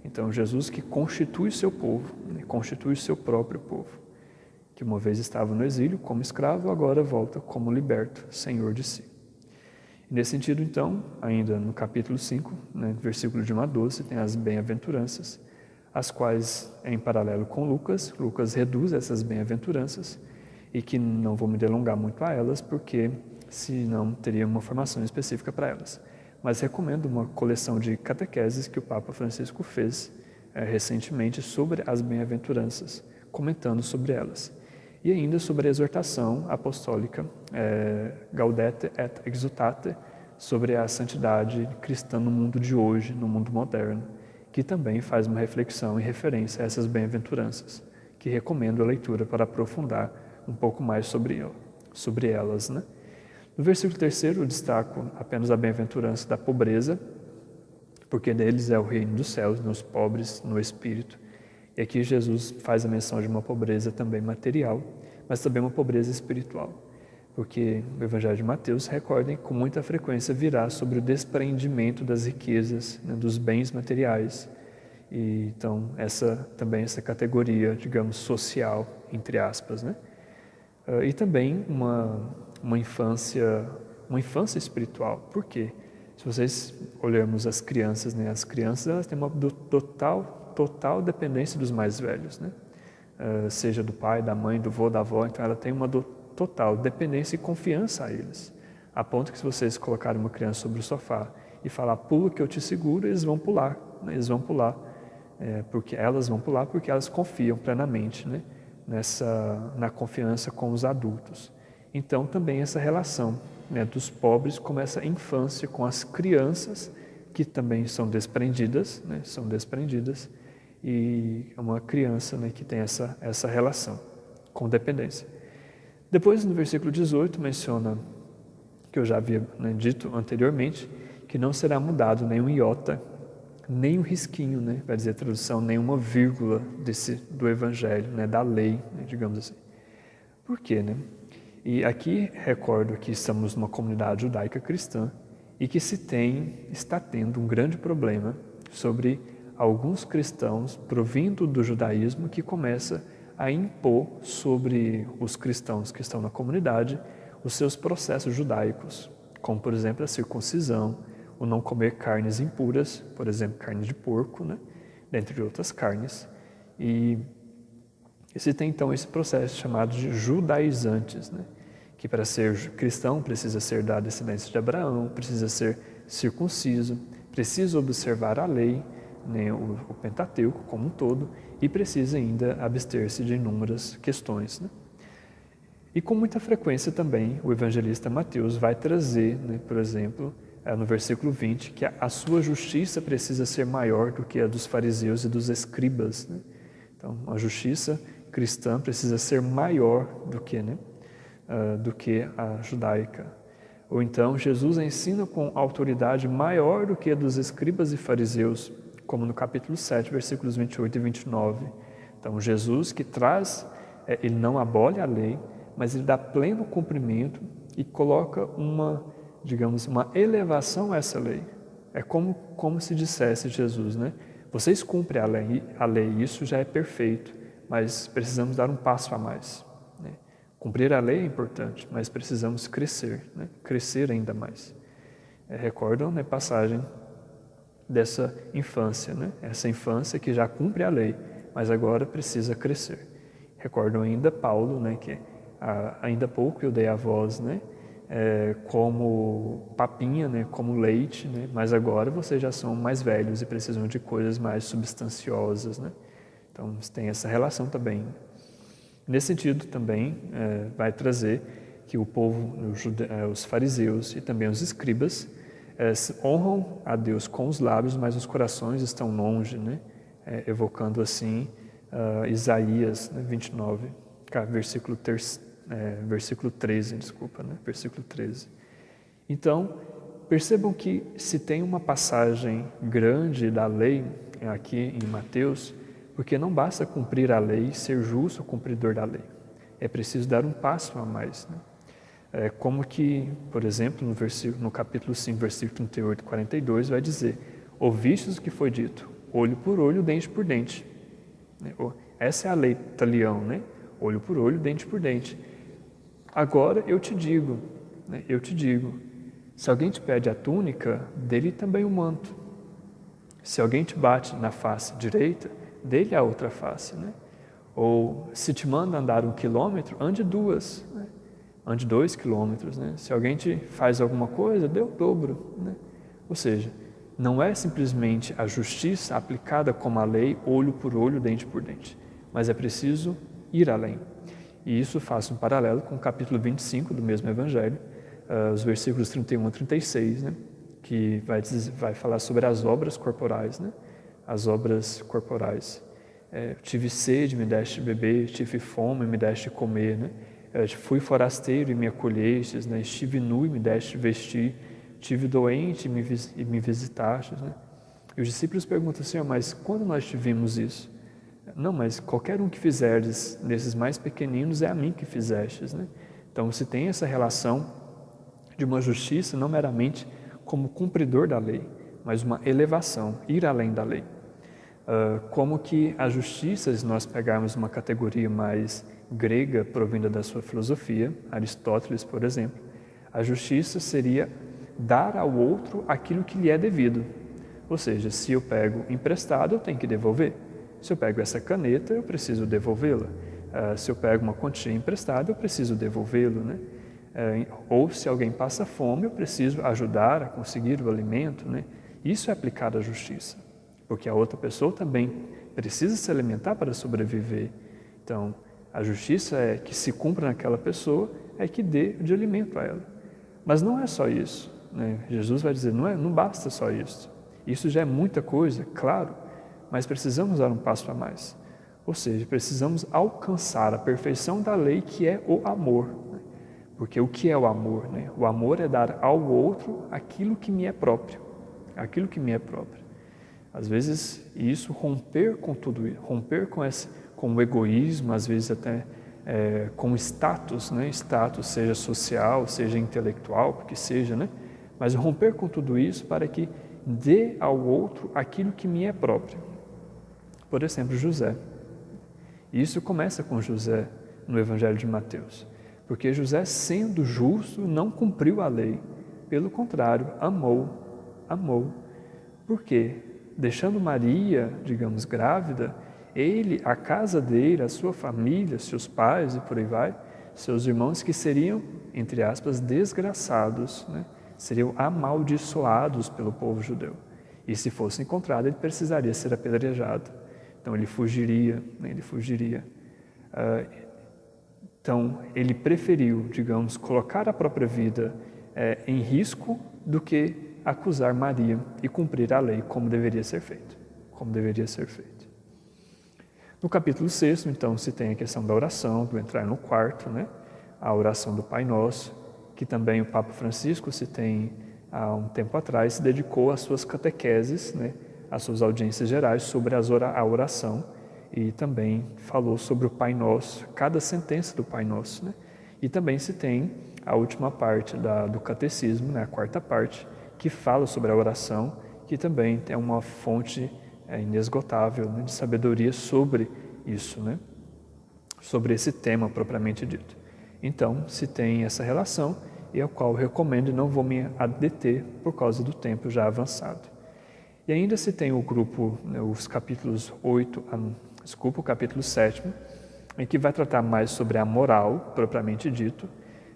Então, Jesus que constitui o seu povo, constitui o seu próprio povo, que uma vez estava no exílio como escravo, agora volta como liberto, senhor de si. E nesse sentido, então, ainda no capítulo 5, versículo de 1 a 12, tem as bem-aventuranças, as quais, em paralelo com Lucas reduz essas bem-aventuranças, e que não vou me delongar muito a elas, porque senão teria uma formação específica para elas. Mas recomendo uma coleção de catequeses que o Papa Francisco fez recentemente sobre as bem-aventuranças, comentando sobre elas. E ainda sobre a exortação apostólica Gaudete et Exultate, sobre a santidade cristã no mundo de hoje, no mundo moderno, que também faz uma reflexão em referência a essas bem-aventuranças, que recomendo a leitura para aprofundar um pouco mais sobre elas. No versículo 3º, eu destaco apenas a bem-aventurança da pobreza, porque deles é o reino dos céus, nos pobres no espírito. E aqui Jesus faz a menção de uma pobreza também material, mas também uma pobreza espiritual, porque o Evangelho de Mateus, recordem, com muita frequência virá sobre o desprendimento das riquezas, dos bens materiais. E, então, essa categoria, digamos, social, entre aspas, e também uma infância espiritual. Por quê? Se vocês olharmos as crianças, as crianças elas têm uma total dependência dos mais velhos, seja do pai, da mãe, do vô, da avó. Então ela tem uma total dependência e confiança a eles, a ponto que se vocês colocarem uma criança sobre o sofá e falar pula que eu te seguro, eles vão pular, porque elas vão pular porque elas confiam plenamente, na confiança com os adultos. Então também essa relação dos pobres com essa infância com as crianças que também são desprendidas, e uma criança que tem essa relação com dependência. Depois, no versículo 18, menciona, que eu já havia dito anteriormente, que não será mudado nenhum iota, nem um risquinho, vai dizer a tradução, nenhuma vírgula do Evangelho, da lei, digamos assim. Por quê, E aqui recordo que estamos numa comunidade judaica cristã e que está tendo um grande problema sobre alguns cristãos provindo do judaísmo que começa a impor sobre os cristãos que estão na comunidade os seus processos judaicos, como, por exemplo, a circuncisão, o não comer carnes impuras, por exemplo, carne de porco, dentre outras carnes. E se tem, então, esse processo chamado de judaizantes, que para ser cristão precisa ser da descendência de Abraão, precisa ser circunciso, precisa observar a lei, o Pentateuco como um todo, e precisa ainda abster-se de inúmeras questões. E com muita frequência também o evangelista Mateus vai trazer, por exemplo, no versículo 20, que a sua justiça precisa ser maior do que a dos fariseus e dos escribas. Então, a justiça cristã precisa ser maior do que a judaica. Ou então, Jesus ensina com autoridade maior do que a dos escribas e fariseus, como no capítulo 7, versículos 28 e 29. Então, Jesus que traz, ele não abole a lei, mas ele dá pleno cumprimento e coloca uma elevação a essa lei. É como se dissesse Jesus, Vocês cumprem a lei, isso já é perfeito, mas precisamos dar um passo a mais. Cumprir a lei é importante, mas precisamos crescer, crescer ainda mais. Recordam, passagem dessa infância, essa infância que já cumpre a lei, mas agora precisa crescer. Recordam ainda Paulo, que ainda há pouco eu dei a voz, como papinha, como leite, mas agora vocês já são mais velhos e precisam de coisas mais substanciosas. Então tem essa relação também. Nesse sentido também vai trazer que o povo, os fariseus e também os escribas, honram a Deus com os lábios, mas os corações estão longe, evocando assim Isaías 29, versículo 13, versículo 13. Então, percebam que se tem uma passagem grande da lei aqui em Mateus, Porque não basta cumprir a lei, ser justo o cumpridor da lei. É preciso dar um passo a mais, né? É como que, por exemplo, no capítulo 5, versículo 38 e 42, vai dizer: ouvistes o que foi dito, olho por olho, dente por dente. Essa é a lei italiana, né? Olho por olho, dente por dente. Agora eu te digo, né? Eu te digo, se alguém te pede a túnica, dê-lhe também o manto. Se alguém te bate na face direita, dê-lhe a outra face, né? Ou se te manda andar 1 quilômetro, ande 2, né? Ande 2 quilômetros, né? Se alguém te faz alguma coisa, dê o dobro, né? Ou seja, não é simplesmente a justiça aplicada como a lei, olho por olho, dente por dente, mas é preciso ir além. E isso faz um paralelo com o capítulo 25 do mesmo Evangelho, os versículos 31 a 36, né? Que vai falar sobre as obras corporais, né? As obras corporais. Tive sede, me deste de beber, tive fome, me deste de comer, né? Fui forasteiro e me acolhestes, né? Estive nu e me deste de vestir, tive doente e me visitastes, né? E os discípulos perguntam, Senhor, mas quando nós tivemos isso? Não, mas qualquer um que fizerdes nesses mais pequeninos é a mim que fizestes, né? Então, se tem essa relação de uma justiça não meramente como cumpridor da lei, mas uma elevação, ir além da lei. Como que a justiça, se nós pegarmos uma categoria mais grega, provinda da sua filosofia, Aristóteles, por exemplo, a justiça seria dar ao outro aquilo que lhe é devido. Ou seja, se eu pego emprestado, eu tenho que devolver. Se eu pego essa caneta, eu preciso devolvê-la. Se eu pego uma quantia emprestada, eu preciso devolvê-lo, né? Ou se alguém passa fome, eu preciso ajudar a conseguir o alimento, né? Isso é aplicado à justiça, porque a outra pessoa também precisa se alimentar para sobreviver. Então, a justiça é que se cumpra naquela pessoa, é que dê de alimento a ela. Mas não é só isso, né? Jesus vai dizer, não basta só isso. Isso já é muita coisa, claro, mas precisamos dar um passo a mais. Ou seja, precisamos alcançar a perfeição da lei, que é o amor. Porque o que é o amor, né? O amor é dar ao outro aquilo que me é próprio. Aquilo que me é próprio. Às vezes, isso romper com tudo isso, romper com o egoísmo, às vezes até com o status, né? Status seja social, seja intelectual, porque seja, né? Mas romper com tudo isso para que dê ao outro aquilo que me é próprio. Por exemplo, José. Isso começa com José no Evangelho de Mateus. Porque José, sendo justo, não cumpriu a lei. Pelo contrário, amou. Por quê? Deixando Maria, digamos, grávida, ele, a casa dele, a sua família, seus pais e por aí vai, seus irmãos que seriam, entre aspas, desgraçados, né? Seriam amaldiçoados pelo povo judeu. E se fosse encontrado, ele precisaria ser apedrejado. Então ele fugiria, né? Então, ele preferiu, digamos, colocar a própria vida em risco do que acusar Maria e cumprir a lei como deveria ser feito. No capítulo 6, então, se tem a questão da oração, do entrar no quarto, né? A oração do Pai Nosso, que também o Papa Francisco, se tem há um tempo atrás, se dedicou às suas catequeses, né? Às suas audiências gerais sobre a oração, e também falou sobre o Pai Nosso, cada sentença do Pai Nosso, né? E também se tem a última parte do catecismo, né? A quarta parte, que fala sobre a oração, que também é uma fonte inesgotável, né? De sabedoria sobre isso, né? Sobre esse tema propriamente dito. Então, se tem essa relação, e a qual eu recomendo, não vou me deter por causa do tempo já avançado. E ainda se tem o grupo, né, os capítulos o capítulo 7, em que vai tratar mais sobre a moral, propriamente dito,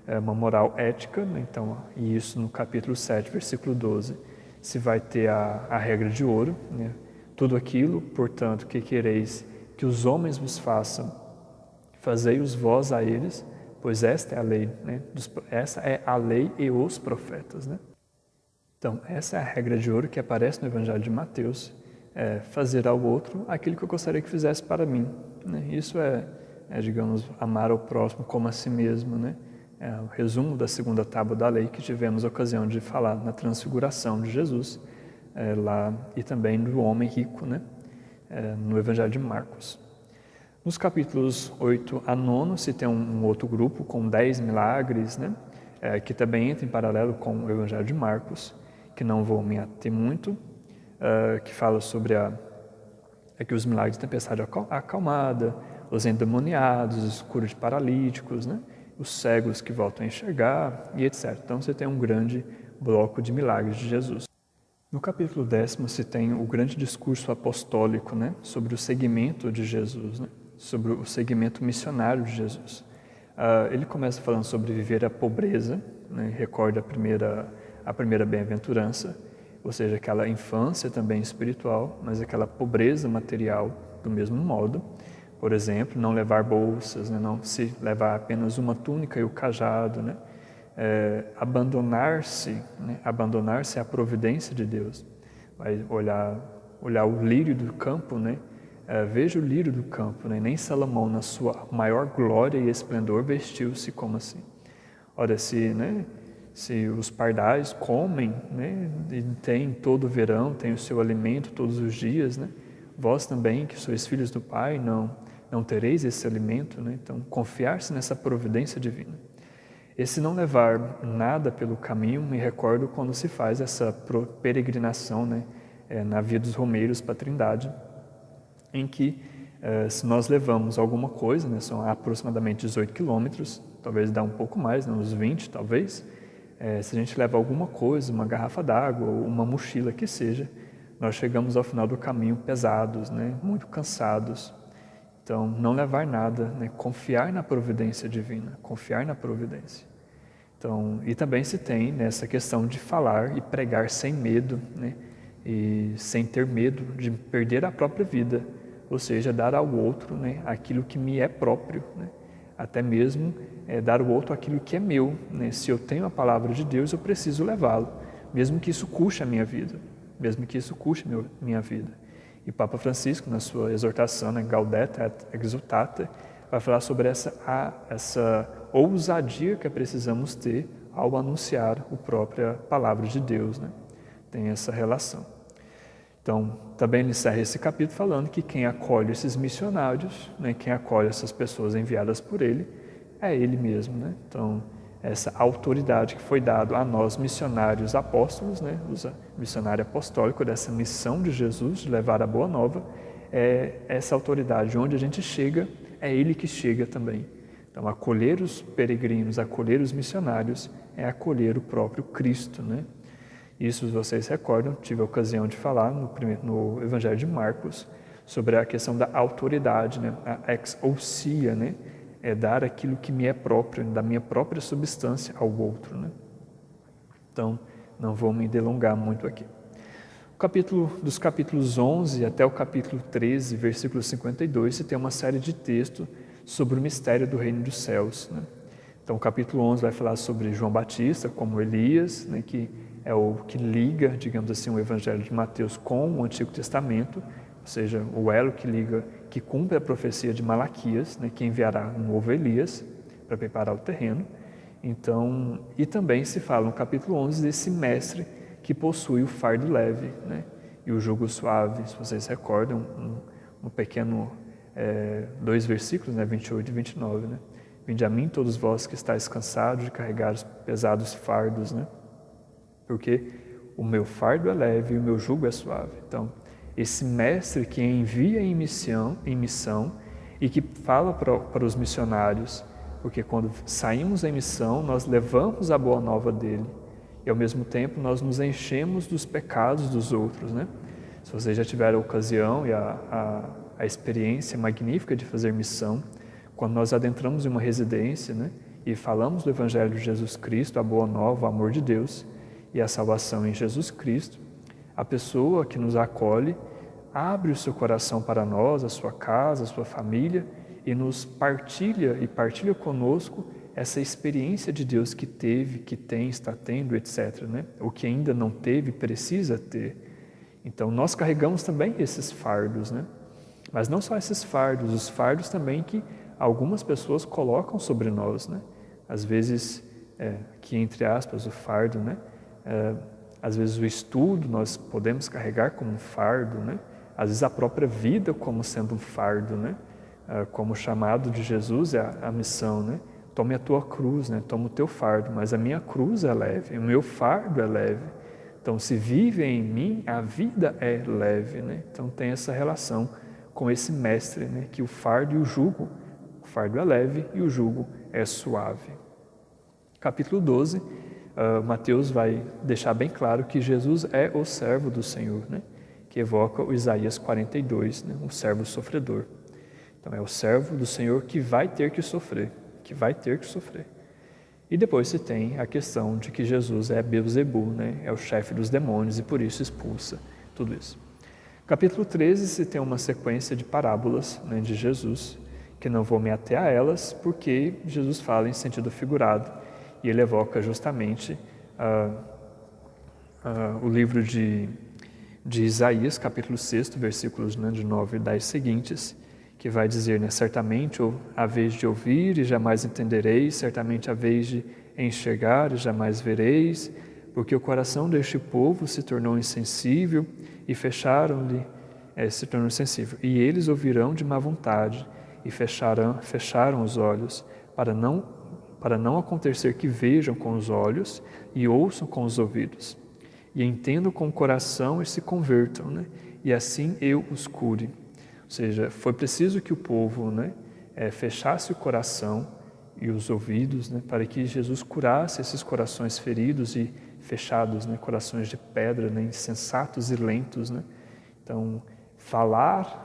uma moral ética, né? Então, e isso no capítulo 7, versículo 12, se vai ter a regra de ouro, né? Tudo aquilo, portanto, que quereis que os homens vos façam, fazei-os vós a eles, pois esta é a lei, né? Essa é a lei e os profetas, né? Então, essa é a regra de ouro que aparece no Evangelho de Mateus, fazer ao outro aquilo que eu gostaria que fizesse para mim, né? Isso digamos, amar ao próximo como a si mesmo, né? É o resumo da segunda tábua da lei que tivemos a ocasião de falar na transfiguração de Jesus, lá, e também do homem rico, né? no Evangelho de Marcos. Nos capítulos 8 a 9 se tem um outro grupo com 10 milagres, né? Que também entra em paralelo com o Evangelho de Marcos, que não vou me ater muito, que fala sobre que os milagres de tempestade acalmada, os endemoniados, os curas de paralíticos, né? Os cegos que voltam a enxergar e etc. Então você tem um grande bloco de milagres de Jesus. No capítulo 10 se tem o grande discurso apostólico, né? Sobre o segmento de Jesus, né? Sobre o segmento missionário de Jesus. Ele começa falando sobre viver a pobreza, né? Recorda a primeira bem-aventurança, ou seja, aquela infância também espiritual, mas aquela pobreza material do mesmo modo. Por exemplo, não levar bolsas, né? Não se levar apenas uma túnica e o cajado, né? Abandonar-se à providência de Deus. Vai olhar o lírio do campo, né? Veja o lírio do campo, né? Nem Salomão, na sua maior glória e esplendor, vestiu-se como assim. Ora, se os pardais comem, né? E tem todo o verão, tem o seu alimento todos os dias, né? Vós também, que sois filhos do Pai, não tereis esse alimento, né? Então, confiar-se nessa providência divina. Esse não levar nada pelo caminho, me recordo quando se faz essa peregrinação, né, na Via dos Romeiros para a Trindade, em que se nós levamos alguma coisa, né, são aproximadamente 18 quilômetros, talvez dá um pouco mais, né, uns 20 talvez, se a gente leva alguma coisa, uma garrafa d'água ou uma mochila que seja, nós chegamos ao final do caminho pesados, né, muito cansados. Então, não levar nada, né? Confiar na providência divina, confiar na providência. Então, e também se tem nessa questão de falar e pregar sem medo, né? E sem ter medo de perder a própria vida, ou seja, dar ao outro, né, aquilo que me é próprio, né? Até mesmo dar ao outro aquilo que é meu, né? Se eu tenho a palavra de Deus, eu preciso levá-lo, mesmo que isso custe a minha vida, mesmo que isso custe minha vida. E Papa Francisco, na sua exortação, né, Gaudete et Exultate, vai falar sobre essa ousadia que precisamos ter ao anunciar a própria palavra de Deus, né? Tem essa relação. Então, também ele encerra esse capítulo falando que quem acolhe esses missionários, né, quem acolhe essas pessoas enviadas por ele, é ele mesmo, né? Então, essa autoridade que foi dada a nós missionários apóstolos, né, os missionário apostólico dessa missão de Jesus, de levar a boa nova, essa autoridade, onde a gente chega, é ele que chega também. Então, acolher os peregrinos, acolher os missionários, é acolher o próprio Cristo, né? Isso, vocês recordam, tive a ocasião de falar no Evangelho de Marcos, sobre a questão da autoridade, né? A ex ousia, né? É dar aquilo que me é próprio, da minha própria substância ao outro, né? Então, não vou me delongar muito aqui. Dos capítulos 11 até o capítulo 13, versículo 52, você tem uma série de textos sobre o mistério do reino dos céus, né? Então, o capítulo 11 vai falar sobre João Batista, como Elias, né, que é o que liga, digamos assim, o Evangelho de Mateus com o Antigo Testamento, ou seja, o elo que liga, que cumpre a profecia de Malaquias, né, que enviará um novo Elias para preparar o terreno. Então, e também se fala no capítulo 11 desse mestre que possui o fardo leve, né, e o jugo suave. Se vocês recordam, um pequeno, 2 versículos, né, 28 e 29, né? Vinde a mim todos vós que estáis cansados de carregar os pesados fardos, né? Porque o meu fardo é leve e o meu jugo é suave. Então, esse mestre que envia em missão e que fala para os missionários, porque quando saímos em missão, nós levamos a boa nova dele e, ao mesmo tempo, nós nos enchemos dos pecados dos outros, né? Se vocês já tiveram a ocasião e a experiência magnífica de fazer missão, quando nós adentramos em uma residência, né, e falamos do Evangelho de Jesus Cristo, a boa nova, o amor de Deus e a salvação em Jesus Cristo, a pessoa que nos acolhe abre o seu coração para nós, a sua casa, a sua família, e nos partilha conosco essa experiência de Deus que teve, que tem, está tendo, etc., né? O que ainda não teve, precisa ter. Então, nós carregamos também esses fardos, né? Mas não só esses fardos, os fardos também que algumas pessoas colocam sobre nós, né? Às vezes, que entre aspas, o fardo, né? Às vezes o estudo nós podemos carregar como um fardo, né? às vezes a própria vida como sendo um fardo, né? Como o chamado de Jesus é a missão, né? Tome a tua cruz, né? Toma o teu fardo, mas a minha cruz é leve, o meu fardo é leve. Então, se vive em mim, a vida é leve, né? Então, tem essa relação com esse mestre, né? Que o fardo e o jugo, o fardo é leve e o jugo é suave. Capítulo 12, Mateus vai deixar bem claro que Jesus é o servo do Senhor, né? Que evoca o Isaías 42, né? O servo sofredor. Então, é o servo do Senhor que vai ter que sofrer, E depois se tem a questão de que Jesus é Beelzebu, né? É o chefe dos demônios e por isso expulsa tudo isso. Capítulo 13 se tem uma sequência de parábolas, né, de Jesus, que não vou me ater a elas, porque Jesus fala em sentido figurado e ele evoca justamente o livro de Isaías, capítulo 6, versículos, né, de 9 e 10 seguintes, que vai dizer, né, certamente a vez de ouvir e jamais entendereis, certamente a vez de enxergar e jamais vereis, porque o coração deste povo se tornou insensível e se tornou insensível. E eles ouvirão de má vontade e fecharam os olhos, para não acontecer que vejam com os olhos e ouçam com os ouvidos, e entendam com o coração e se convertam, né, e assim eu os cure. Ou seja, foi preciso que o povo, né, fechasse o coração e os ouvidos, né, para que Jesus curasse esses corações feridos e fechados, né, corações de pedra, né, insensatos e lentos, né. Então, falar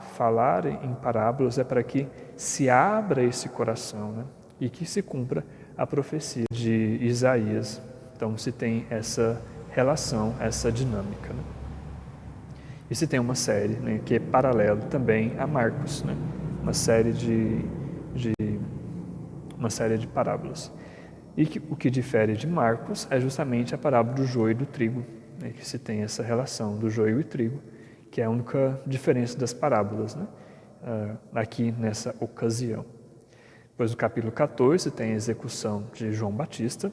em parábolas é para que se abra esse coração, né, e que se cumpra a profecia de Isaías. Então, se tem essa relação, essa dinâmica, né. E se tem uma série, né, que é paralelo também a Marcos, né, uma série de parábolas. E o que difere de Marcos é justamente a parábola do joio e do trigo, né, que se tem essa relação do joio e trigo, que é a única diferença das parábolas, né, aqui nessa ocasião. Depois, no capítulo 14, tem a execução de João Batista.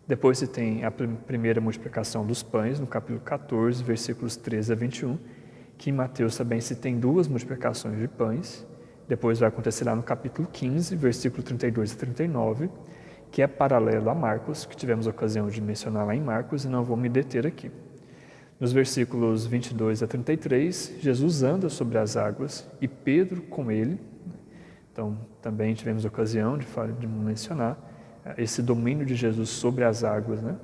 Depois se tem a primeira multiplicação dos pães, no capítulo 14, versículos 13 a 21, que em Mateus também se tem duas multiplicações de pães. Depois vai acontecer lá no capítulo 15, versículo 32 a 39, que é paralelo a Marcos, que tivemos a ocasião de mencionar lá em Marcos, e não vou me deter aqui. Nos versículos 22 a 33, Jesus anda sobre as águas e Pedro com ele. Então, também tivemos a ocasião de mencionar esse domínio de Jesus sobre as águas, né?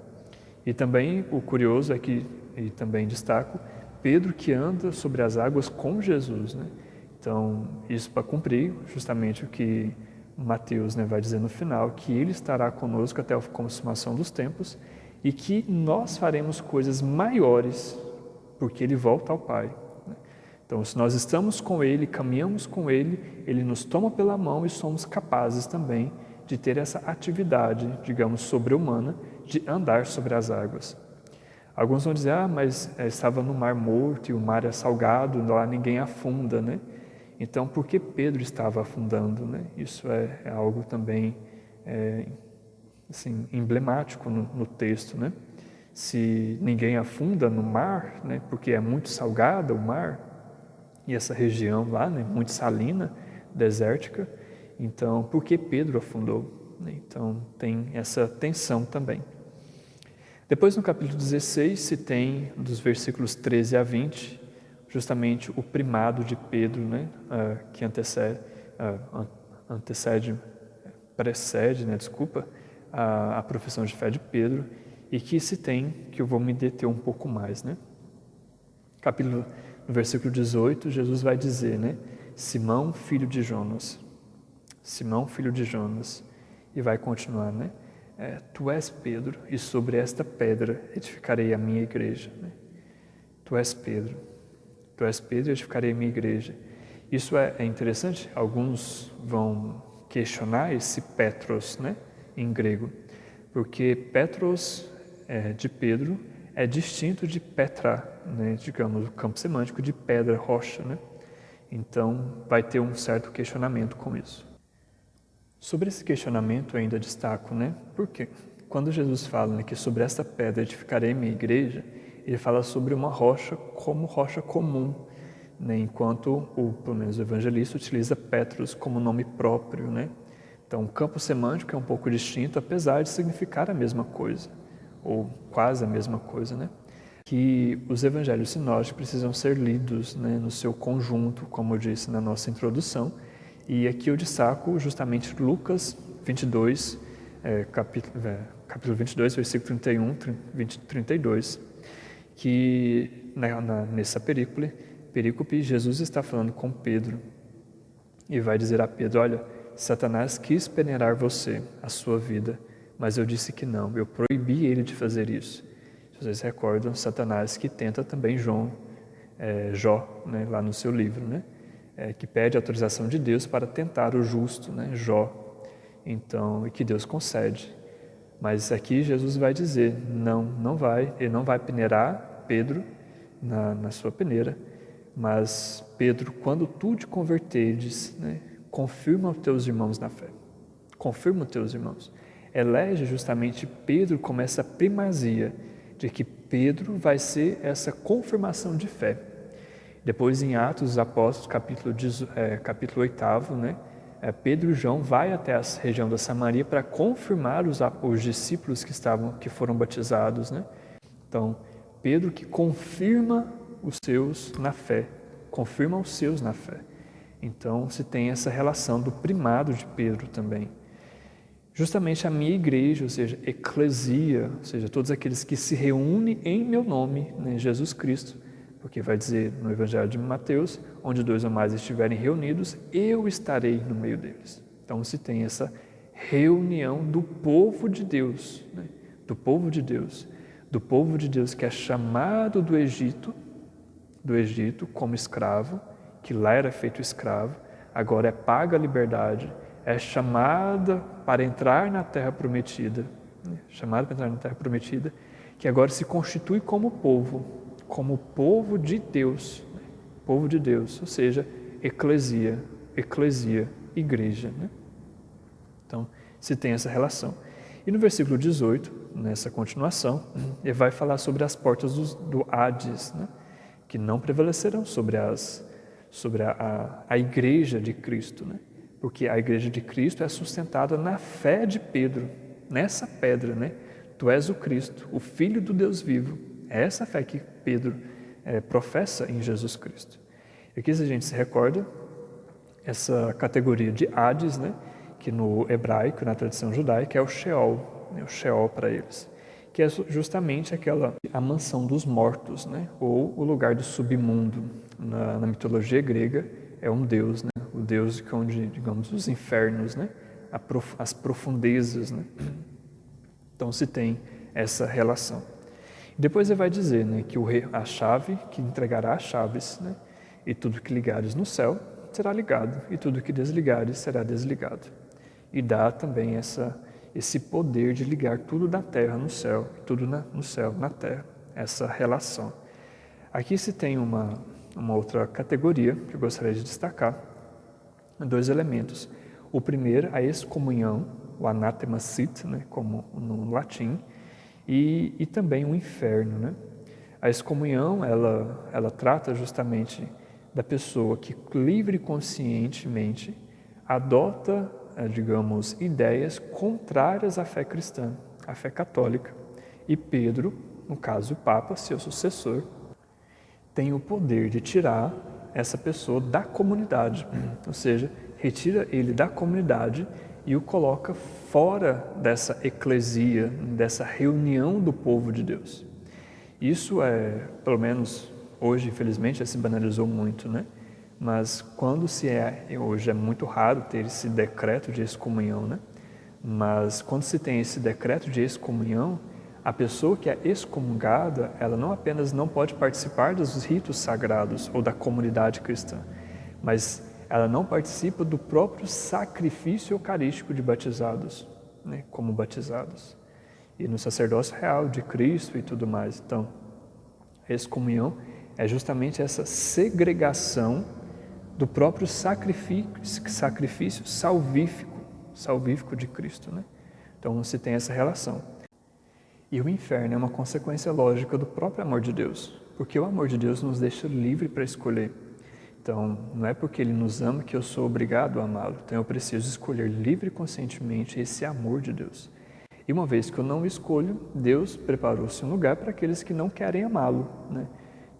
E também o curioso é que, e também destaco, Pedro que anda sobre as águas com Jesus, né? Então, isso para cumprir justamente o que Mateus, né, vai dizer no final, que ele estará conosco até a consumação dos tempos e que nós faremos coisas maiores porque ele volta ao Pai, né? Então, se nós estamos com ele, caminhamos com ele, ele nos toma pela mão e somos capazes também de ter essa atividade, digamos, sobre-humana, de andar sobre as águas. Alguns vão dizer, mas estava no mar morto e o mar é salgado, lá ninguém afunda, né? Então, por que Pedro estava afundando, né? Isso é algo também assim, emblemático no texto, né? Se ninguém afunda no mar, né, porque é muito salgado o mar, e essa região lá, né, muito salina, desértica, então, por que Pedro afundou? Então, tem essa tensão também. Depois, no capítulo 16, se tem, dos versículos 13 a 20, justamente o primado de Pedro, né, que precede, né, a profissão de fé de Pedro, e que se tem, que eu vou me deter um pouco mais, né. No versículo 18, Jesus vai dizer, né, Simão, filho de Jonas, e vai continuar, né? Tu és Pedro, e sobre esta pedra edificarei a minha igreja. Né? Tu és Pedro, e edificarei a minha igreja. Isso é interessante, alguns vão questionar esse Petros, né, em grego, porque Petros de Pedro é distinto de Petra, né, digamos, o campo semântico de pedra, rocha, né? Então, vai ter um certo questionamento com isso. Sobre esse questionamento eu ainda destaco, né? Porque quando Jesus fala, né, que sobre esta pedra edificarei minha igreja, ele fala sobre uma rocha como rocha comum. né? Enquanto pelo menos o evangelista utiliza Petros como nome próprio, né? Então, o campo semântico é um pouco distinto, apesar de significar a mesma coisa, ou quase a mesma coisa, né? Que os evangelhos sinóticos precisam ser lidos, né, no seu conjunto, como eu disse na nossa introdução. E aqui eu destaco justamente Lucas 22, capítulo 22, versículo 31, 32, que nessa perícope, Jesus está falando com Pedro e vai dizer a Pedro: olha, Satanás quis peneirar você, a sua vida, mas eu disse que não, eu proibi ele de fazer isso. Se vocês recordam, Satanás que tenta também Jó, né, lá no seu livro, né, que pede autorização de Deus para tentar o justo, né, Jó, então, e que Deus concede. Mas aqui Jesus vai dizer, não vai, ele não vai peneirar Pedro na sua peneira, mas Pedro, quando tu te converteres, né, confirma os teus irmãos na fé. Confirma os teus irmãos. Elege justamente Pedro como essa primazia de que Pedro vai ser essa confirmação de fé. Depois, em Atos dos Apóstolos, capítulo 8, né, Pedro e João vai até a região da Samaria para confirmar os discípulos que foram batizados, né? Então, Pedro que confirma os seus na fé, confirma os seus na fé. Então, se tem essa relação do primado de Pedro também. Justamente a minha igreja, ou seja, eclesia, ou seja, todos aqueles que se reúnem em meu nome, né, Jesus Cristo, porque vai dizer no Evangelho de Mateus, onde 2 ou mais estiverem reunidos, eu estarei no meio deles. Então, se tem essa reunião do povo de Deus, né, do povo de Deus que é chamado do Egito como escravo, que lá era feito escravo, agora é paga a liberdade, é chamada para entrar na terra prometida, que agora se constitui como povo de Deus, ou seja, eclesia, igreja, né? Então, se tem essa relação. E no versículo 18, nessa continuação, ele vai falar sobre as portas do Hades, né? Que não prevalecerão sobre a igreja de Cristo, né? Porque a igreja de Cristo é sustentada na fé de Pedro, nessa pedra, né? Tu és o Cristo, o Filho do Deus vivo. É essa fé que Pedro professa em Jesus Cristo. E aqui, se a gente se recorda, essa categoria de Hades, né? Que no hebraico, na tradição judaica, é o Sheol, né? O Sheol para eles, que é justamente a mansão dos mortos, né? Ou o lugar do submundo. Na mitologia grega é um deus, né? O deus onde, digamos, os infernos, né? As profundezas, né? Então se tem essa relação. Depois ele vai dizer, né, que a chave, que entregará as chaves, né? E tudo que ligares no céu será ligado, e tudo que desligares será desligado. E dá também esse poder de ligar tudo da terra no céu, tudo no céu na terra, essa relação. Aqui se tem uma outra categoria que eu gostaria de destacar, 2 elementos. O primeiro, a excomunhão, o anathema sit, né, como no latim, e também o inferno, né? A excomunhão, ela trata justamente da pessoa que livre e conscientemente adota, digamos, ideias contrárias à fé cristã, à fé católica. E Pedro, no caso o Papa, seu sucessor, tem o poder de tirar essa pessoa da comunidade, ou seja, retira ele da comunidade e o coloca fora dessa eclesia, dessa reunião do povo de Deus. Isso pelo menos hoje, infelizmente, se banalizou muito, né? Mas hoje é muito raro ter esse decreto de excomunhão, né? Mas quando se tem esse decreto de excomunhão, a pessoa que é excomungada, ela não apenas não pode participar dos ritos sagrados ou da comunidade cristã, mas ela não participa do próprio sacrifício eucarístico de batizados, né, como batizados, e no sacerdócio real de Cristo e tudo mais. Então, a excomunhão é justamente essa segregação do próprio sacrifício salvífico de Cristo, né? Então, se tem essa relação. E o inferno é uma consequência lógica do próprio amor de Deus, porque o amor de Deus nos deixa livre para escolher. Então, não é porque Ele nos ama que eu sou obrigado a amá-lo. Então, eu preciso escolher livre e conscientemente esse amor de Deus. E uma vez que eu não escolho, Deus preparou-se um lugar para aqueles que não querem amá-lo, né?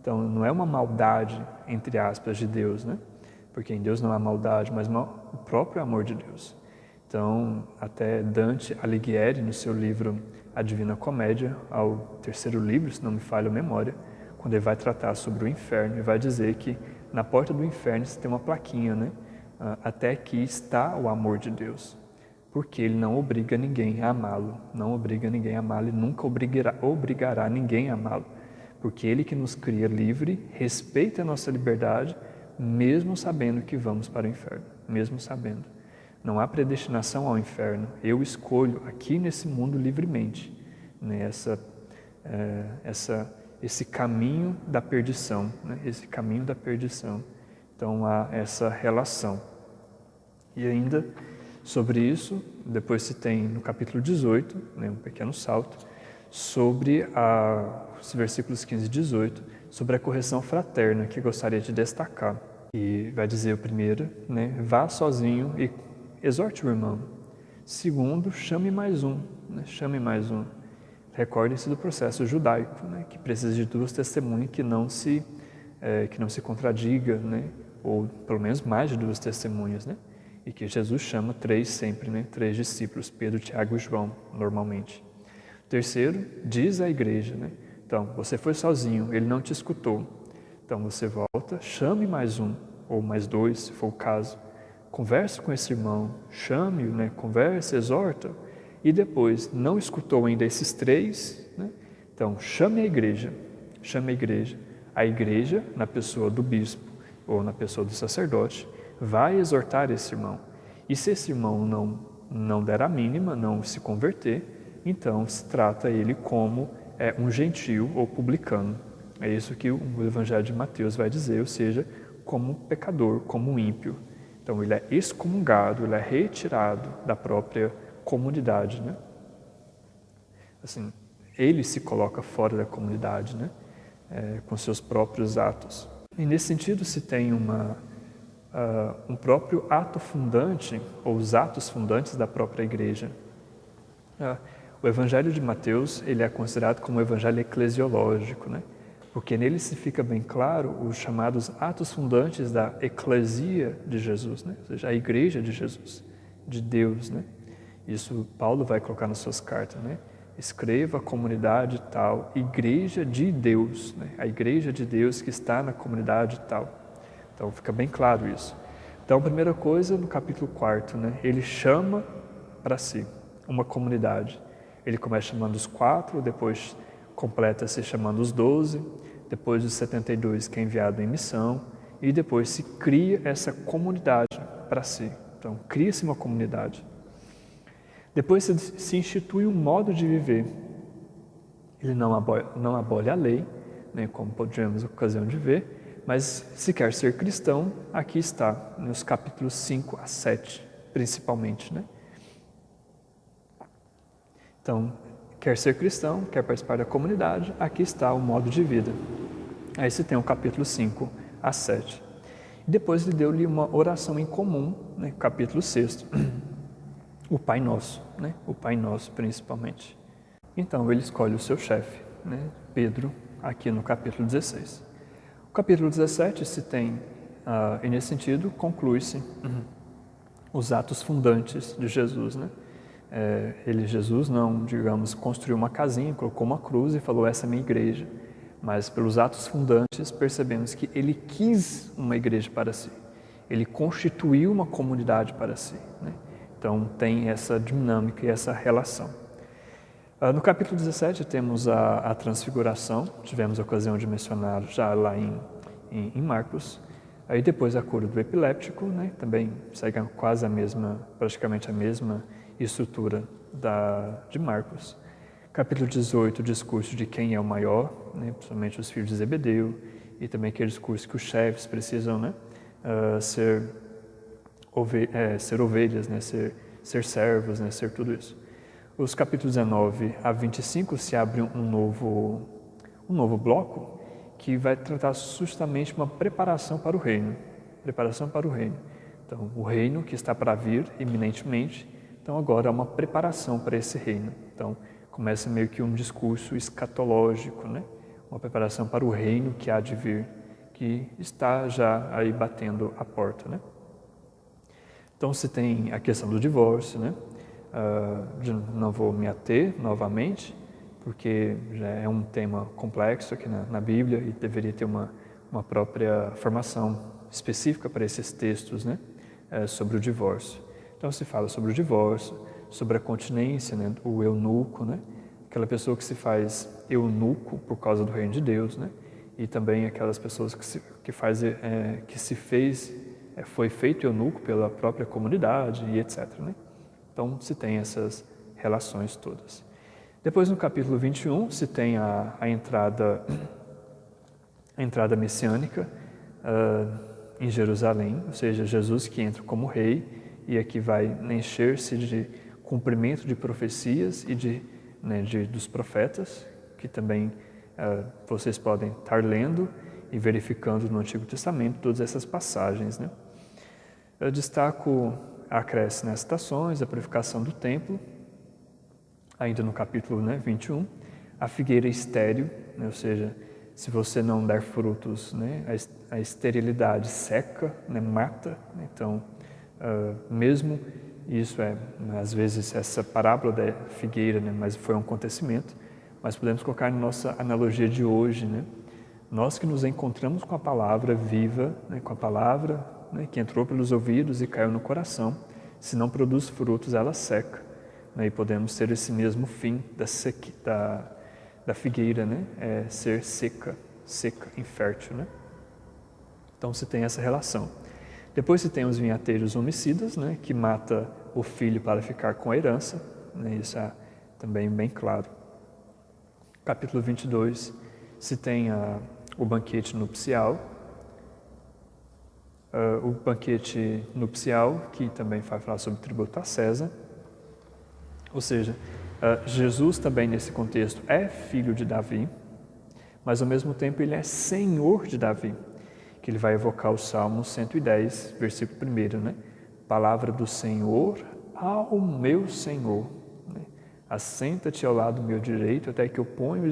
Então, não é uma maldade, entre aspas, de Deus, né? Porque em Deus não há maldade, mas o próprio amor de Deus. Então, até Dante Alighieri, no seu livro A Divina Comédia, ao terceiro livro, se não me falha a memória, quando ele vai tratar sobre o inferno, ele vai dizer que na porta do inferno você tem uma plaquinha, né? Até aqui está o amor de Deus. Porque Ele não obriga ninguém a amá-lo, não obriga ninguém a amá-lo e nunca obrigará ninguém a amá-lo. Porque Ele que nos cria livre, respeita a nossa liberdade, mesmo sabendo que vamos para o inferno, mesmo sabendo. Não há predestinação ao inferno, eu escolho aqui nesse mundo livremente, né? Esse caminho da perdição, né? Esse caminho da perdição. Então há essa relação. E ainda sobre isso, depois se tem no capítulo 18, né, um pequeno salto, sobre os versículos 15 e 18, sobre a correção fraterna, que eu gostaria de destacar. E vai dizer o primeiro, né, vá sozinho e exorte o irmão. Segundo, chame mais um, né, chame mais um. Recordem-se do processo judaico, né, que precisa de duas testemunhas que não se contradiga, né, ou pelo menos mais de duas testemunhas, né, e que Jesus chama três sempre, né, três discípulos, Pedro, Tiago e João, normalmente. Terceiro, diz à igreja, né, então, você foi sozinho, ele não te escutou, então você volta, chame mais um, ou mais dois, se for o caso, converse com esse irmão, chame-o, né, converse, exorta, e depois não escutou ainda esses três, né, então chame a igreja, a igreja, na pessoa do bispo ou na pessoa do sacerdote, vai exortar esse irmão. E se esse irmão não der a mínima, não se converter, então se trata ele como um gentio ou publicano. É isso que o Evangelho de Mateus vai dizer, ou seja, como pecador, como ímpio. Então ele é excomungado, ele é retirado da própria comunidade, né? Assim, ele se coloca fora da comunidade, né? Com seus próprios atos. E nesse sentido se tem um próprio ato fundante, ou os atos fundantes da própria igreja. O Evangelho de Mateus, ele é considerado como um evangelho eclesiológico, né? Porque nele se fica bem claro os chamados atos fundantes da eclesia de Jesus, né? Ou seja, a igreja de Jesus, de Deus, né? Isso Paulo vai colocar nas suas cartas, né? Escreva a comunidade tal, igreja de Deus, né? A igreja de Deus que está na comunidade tal. Então fica bem claro isso. Então a primeira coisa, no capítulo 4, né? Ele chama para si uma comunidade. Ele começa chamando os 4, depois completa-se chamando os 12, depois os 72 que é enviado em missão, e depois se cria essa comunidade para si. Então cria-se uma comunidade. Depois se institui um modo de viver. Ele não abole a lei, né, como podemos ocasião de ver, mas se quer ser cristão, aqui está, nos capítulos 5 a 7, principalmente, né? Então, quer ser cristão, quer participar da comunidade, aqui está o modo de vida. Aí você tem o capítulo 5 a 7. E depois ele deu-lhe uma oração em comum, né, capítulo 6, o Pai Nosso, né, o Pai Nosso principalmente. Então ele escolhe o seu chefe, né, Pedro, aqui no capítulo 16. O capítulo 17 se tem, e nesse sentido, conclui-se os atos fundantes de Jesus, né? Jesus não, digamos, construiu uma casinha, colocou uma cruz e falou, essa é a minha igreja. Mas pelos atos fundantes percebemos que ele quis uma igreja para si. Ele constituiu uma comunidade para si, né? Então tem essa dinâmica e essa relação. No capítulo 17 temos a transfiguração, tivemos a ocasião de mencionar já lá em Marcos. Aí depois a cura do epiléptico, né? Também segue quase praticamente a mesma estrutura de Marcos. Capítulo 18, o discurso de quem é o maior, né? Principalmente os filhos de Zebedeu, e também aquele discurso que os chefes precisam, né? Ser ovelhas, né? Ser servos, né? Ser tudo isso. Os capítulos 19 a 25 se abre um novo bloco que vai tratar justamente uma preparação para o reino. preparação para o reino. Então, o reino que está para vir iminentemente, então agora há uma preparação para esse reino. Então, começa meio que um discurso escatológico, né? Uma preparação para o reino que há de vir, que está já aí batendo a porta, né? Então, se tem a questão do divórcio, né? Não vou me ater novamente, porque já é um tema complexo aqui na Bíblia e deveria ter uma própria formação específica para esses textos, né? Sobre o divórcio. Então, se fala sobre o divórcio, sobre a continência, né? O eunuco, né? Aquela pessoa que se faz eunuco por causa do reino de Deus, né? E também aquelas pessoas foi feito eunuco pela própria comunidade e etc, né? Então, se tem essas relações todas. Depois, no capítulo 21, se tem a entrada messiânica em Jerusalém, ou seja, Jesus que entra como rei e aqui vai encher-se de cumprimento de profecias e dos profetas, que também vocês podem estar lendo e verificando no Antigo Testamento todas essas passagens, né? Eu destaco a cresce nas estações, a purificação do templo, ainda no capítulo 21, a figueira estéril, né? Ou seja, se você não der frutos, né? A esterilidade seca, né? Mata. Então, mesmo isso às vezes, essa parábola da figueira, né? Mas foi um acontecimento, mas podemos colocar na nossa analogia de hoje, né? Nós que nos encontramos com a palavra viva, né? Com a palavra, né? Que entrou pelos ouvidos e caiu no coração, se não produz frutos, ela seca, né? E podemos ter esse mesmo fim da figueira, né? Ser seca, infértil, né? Então se tem essa relação. Depois se tem os vinhateiros homicidas, né? Que mata o filho para ficar com a herança, né? Isso é também bem claro. Capítulo 22, se tem o banquete nupcial. O banquete nupcial, que também vai falar sobre tributo a César. Ou seja, Jesus também nesse contexto é filho de Davi, mas ao mesmo tempo ele é senhor de Davi, que ele vai evocar o Salmo 110, versículo 1, né? Palavra do Senhor ao meu Senhor, né? Assenta-te ao lado meu direito, até que eu ponha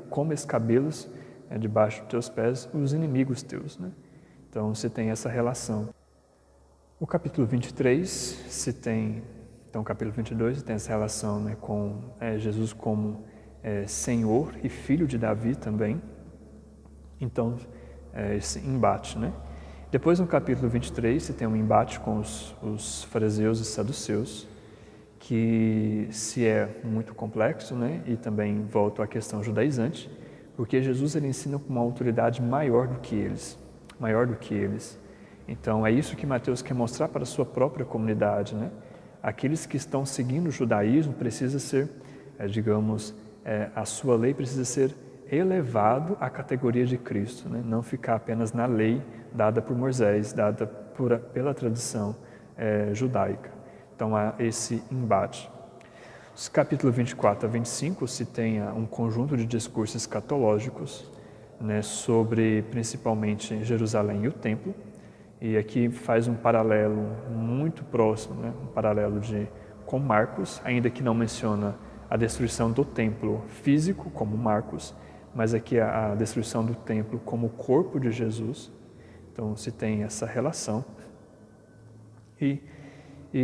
como escabelos debaixo dos teus pés os inimigos teus, né? Então, você tem essa relação. O capítulo 23, o capítulo 22 tem essa relação, né, com Jesus como Senhor e Filho de Davi também. Então, esse embate, né? Depois, no capítulo 23, se tem um embate com os fariseus e saduceus, que se é muito complexo, né? E também volta à questão judaizante, porque Jesus ele ensina com uma autoridade maior do que eles. Então, é isso que Mateus quer mostrar para a sua própria comunidade, né? Aqueles que estão seguindo o judaísmo precisa ser, a sua lei precisa ser elevado à categoria de Cristo, né? Não ficar apenas na lei dada por Moisés, dada pela tradição judaica. Então, há esse embate. Os capítulos 24 a 25 se tem um conjunto de discursos escatológicos, né, sobre principalmente Jerusalém e o templo, e aqui faz um paralelo muito próximo, né, um paralelo com Marcos, ainda que não menciona a destruição do templo físico como Marcos, mas aqui a destruição do templo como o corpo de Jesus. Então se tem essa relação e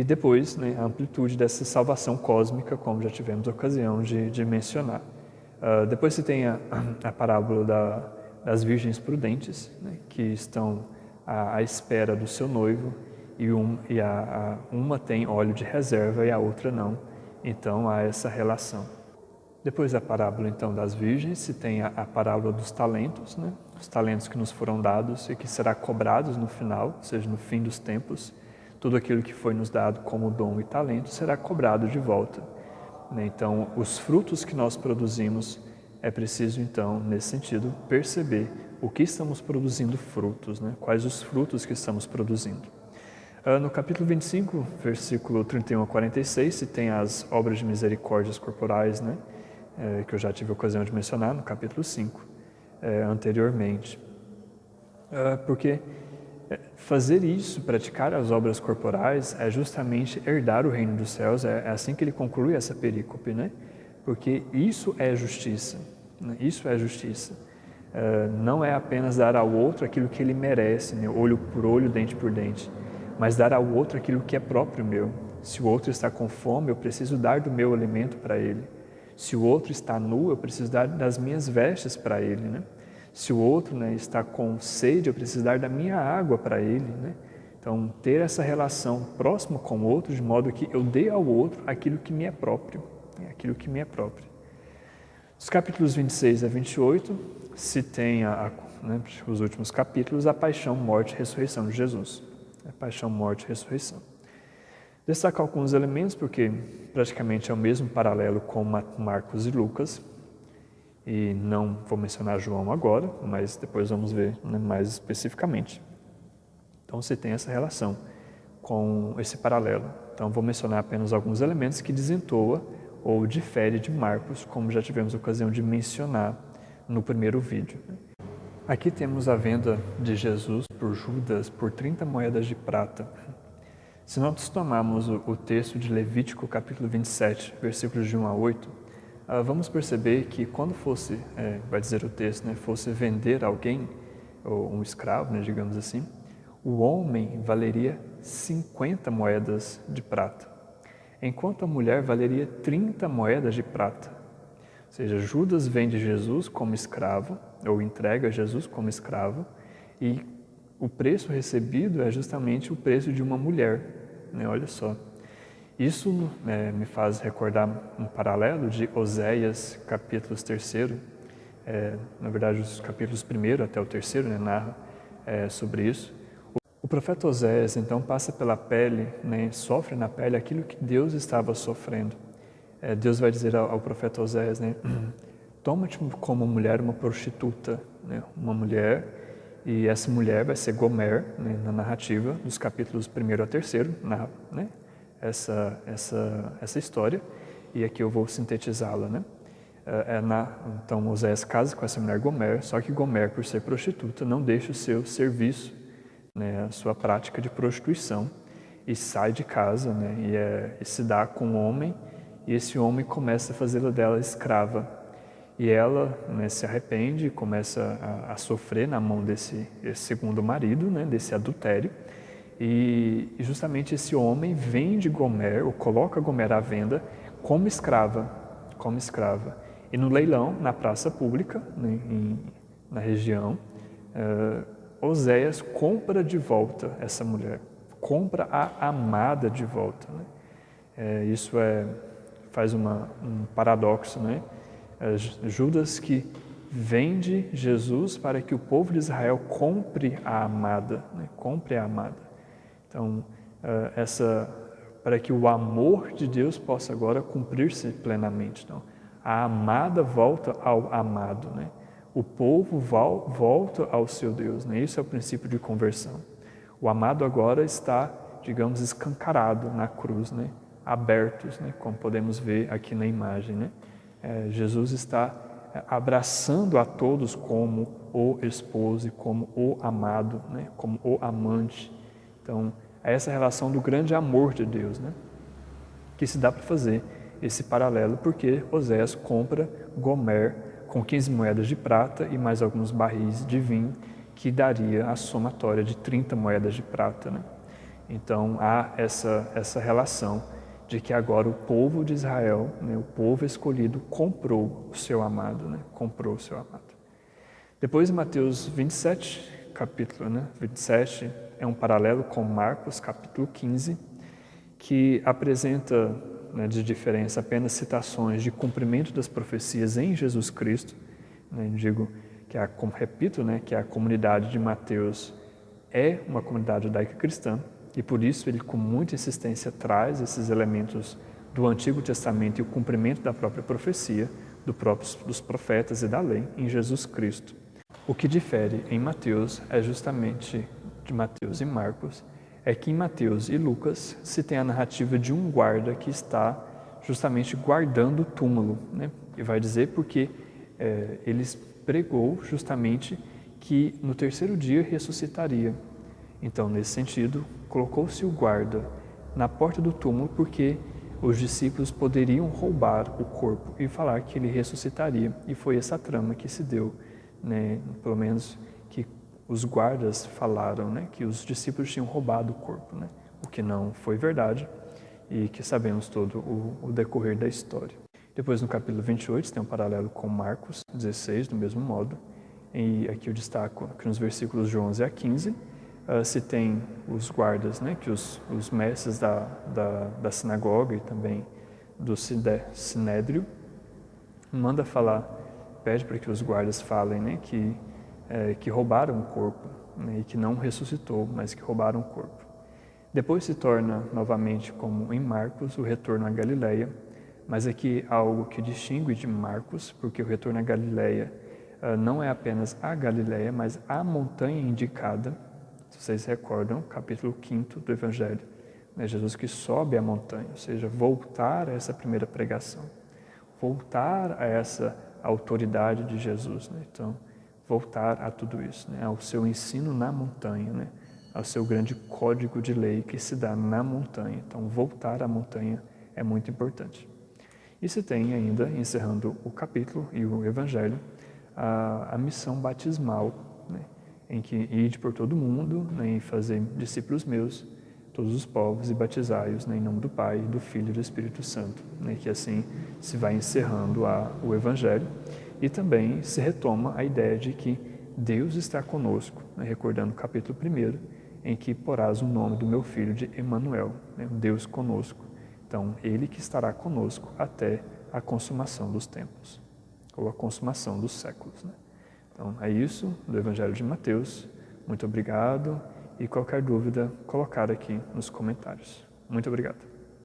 depois, né, a amplitude dessa salvação cósmica, como já tivemos a ocasião de mencionar. Depois se tem a parábola das virgens prudentes, né, que estão à espera do seu noivo, e uma tem óleo de reserva e a outra não. Então há essa relação. Depois da parábola então das virgens, se tem a parábola dos talentos, né, os talentos que nos foram dados e que será cobrados no final, ou seja, no fim dos tempos. Tudo aquilo que foi nos dado como dom e talento será cobrado de volta. Então, os frutos que nós produzimos, é preciso, então, nesse sentido, perceber o que estamos produzindo frutos, né? Quais os frutos que estamos produzindo. No capítulo 25, versículo 31 a 46, se tem as obras de misericórdias corporais, né? Que eu já tive a ocasião de mencionar no capítulo 5, anteriormente. Porque fazer isso, praticar as obras corporais, é justamente herdar o reino dos céus. É assim que ele conclui essa perícope, né? Porque isso é justiça, né? Isso é justiça. Não é apenas dar ao outro aquilo que ele merece, né? Olho por olho, dente por dente, mas dar ao outro aquilo que é próprio meu. Se o outro está com fome, eu preciso dar do meu alimento para ele. Se o outro está nu, eu preciso dar das minhas vestes para ele, né? Se o outro, né, está com sede, eu preciso dar da minha água para ele, né? Então, ter essa relação próxima com o outro, de modo que eu dê ao outro aquilo que me é próprio, né? Aquilo que me é próprio. Os capítulos 26 a 28 se tem, né, os últimos capítulos, a paixão, morte e ressurreição de Jesus. A paixão, morte e ressurreição. Destacar alguns elementos, porque praticamente é o mesmo paralelo com Marcos e Lucas, e não vou mencionar João agora, mas depois vamos ver, né, mais especificamente. Então, você tem essa relação com esse paralelo. Então, vou mencionar apenas alguns elementos que desentoa ou difere de Marcos, como já tivemos ocasião de mencionar no primeiro vídeo. Aqui temos a venda de Jesus por Judas por 30 moedas de prata. Se nós tomarmos o texto de Levítico, capítulo 27, versículos de 1 a 8, vamos perceber que quando fosse, vai dizer o texto, né, fosse vender alguém, ou um escravo, né, digamos assim, o homem valeria 50 moedas de prata, enquanto a mulher valeria 30 moedas de prata. Ou seja, Judas vende Jesus como escravo, ou entrega Jesus como escravo, e o preço recebido é justamente o preço de uma mulher, né? Olha só. Isso me faz recordar um paralelo de Oséias, capítulos 3, na verdade os capítulos 1 até o 3, né, narra sobre isso. O profeta Oséias, então, passa pela pele, né, sofre na pele aquilo que Deus estava sofrendo. Deus vai dizer ao profeta Oséias, né, toma-te como mulher uma prostituta, né, uma mulher, e essa mulher vai ser Gomer, né, na narrativa dos capítulos 1 a 3, né, essa história, e aqui eu vou sintetizá-la, né? Então, Oséias casa com essa mulher Gomer, só que Gomer, por ser prostituta, não deixa o seu serviço, né, a sua prática de prostituição, e sai de casa, né, e se dá com um homem, e esse homem começa a fazê-la dela escrava. E ela, né, se arrepende e começa a sofrer na mão desse segundo marido, né, desse adultério. E justamente esse homem vende Gomer, ou coloca Gomer à venda como escrava. E no leilão, na praça pública, né, na região, Oséias compra de volta essa mulher, compra a amada de volta, né? Isso faz um paradoxo, né? Judas que vende Jesus para que o povo de Israel compre a amada, né? Compre a amada. Então, para que o amor de Deus possa agora cumprir-se plenamente. Então, a amada volta ao amado, né? O povo volta ao seu Deus, né? Isso é o princípio de conversão. O amado agora está, digamos, escancarado na cruz, né? Abertos, né? Como podemos ver aqui na imagem, né? Jesus está abraçando a todos como o esposo e como o amado, né? Como o amante. Então, é essa relação do grande amor de Deus, né? Que se dá para fazer esse paralelo, porque Oséias compra Gomer com 15 moedas de prata e mais alguns barris de vinho, que daria a somatória de 30 moedas de prata, né? Então, há essa relação de que agora o povo de Israel, né, o povo escolhido, comprou o seu amado, né? Comprou o seu amado. Depois, em Mateus 27, capítulo 27, é um paralelo com Marcos, capítulo 15, que apresenta, né, de diferença apenas citações de cumprimento das profecias em Jesus Cristo. Né, digo que, repito, né, que a comunidade de Mateus é uma comunidade judaica cristã, e por isso ele com muita insistência traz esses elementos do Antigo Testamento e o cumprimento da própria profecia, dos profetas e da lei em Jesus Cristo. O que difere em Mateus é justamente de Mateus e Marcos, é que em Mateus e Lucas se tem a narrativa de um guarda que está justamente guardando o túmulo, né? E vai dizer porque ele pregou justamente que no terceiro dia ressuscitaria. Então, nesse sentido, colocou-se o guarda na porta do túmulo porque os discípulos poderiam roubar o corpo e falar que ele ressuscitaria. E foi essa trama que se deu, né? Pelo menos que os guardas falaram, né? Que os discípulos tinham roubado o corpo, né? O que não foi verdade e que sabemos todo o decorrer da história. Depois, no capítulo 28, tem um paralelo com Marcos 16, do mesmo modo. E aqui eu destaco que nos versículos de 11 a 15, se tem os guardas, né, que os mestres da sinagoga e também do sinédrio, manda falar, pede para que os guardas falem, né, que roubaram o corpo, né, e que não ressuscitou, mas que roubaram o corpo. Depois se torna novamente, como em Marcos, o retorno à Galileia, mas aqui há algo que distingue de Marcos, porque o retorno à Galileia não é apenas a Galileia, mas a montanha indicada. Se vocês recordam, capítulo 5 do Evangelho, né, Jesus que sobe a montanha, ou seja, voltar a essa primeira pregação, voltar a essa autoridade de Jesus, né? Então, voltar a tudo isso, né? Ao seu ensino na montanha, né? Ao seu grande código de lei que se dá na montanha. Então, voltar à montanha é muito importante. E se tem ainda, encerrando o capítulo e o Evangelho, a missão batismal, né? Em que ide por todo o mundo, né? E fazer discípulos meus, todos os povos, e batizai-os, né? Em nome do Pai, do Filho e do Espírito Santo, né? Que assim se vai encerrando o Evangelho. E também se retoma a ideia de que Deus está conosco, né? Recordando o capítulo 1, em que porás o nome do meu filho de Emanuel, né? Deus conosco. Então, Ele que estará conosco até a consumação dos tempos, ou a consumação dos séculos, né? Então, é isso do Evangelho de Mateus. Muito obrigado e qualquer dúvida, colocar aqui nos comentários. Muito obrigado.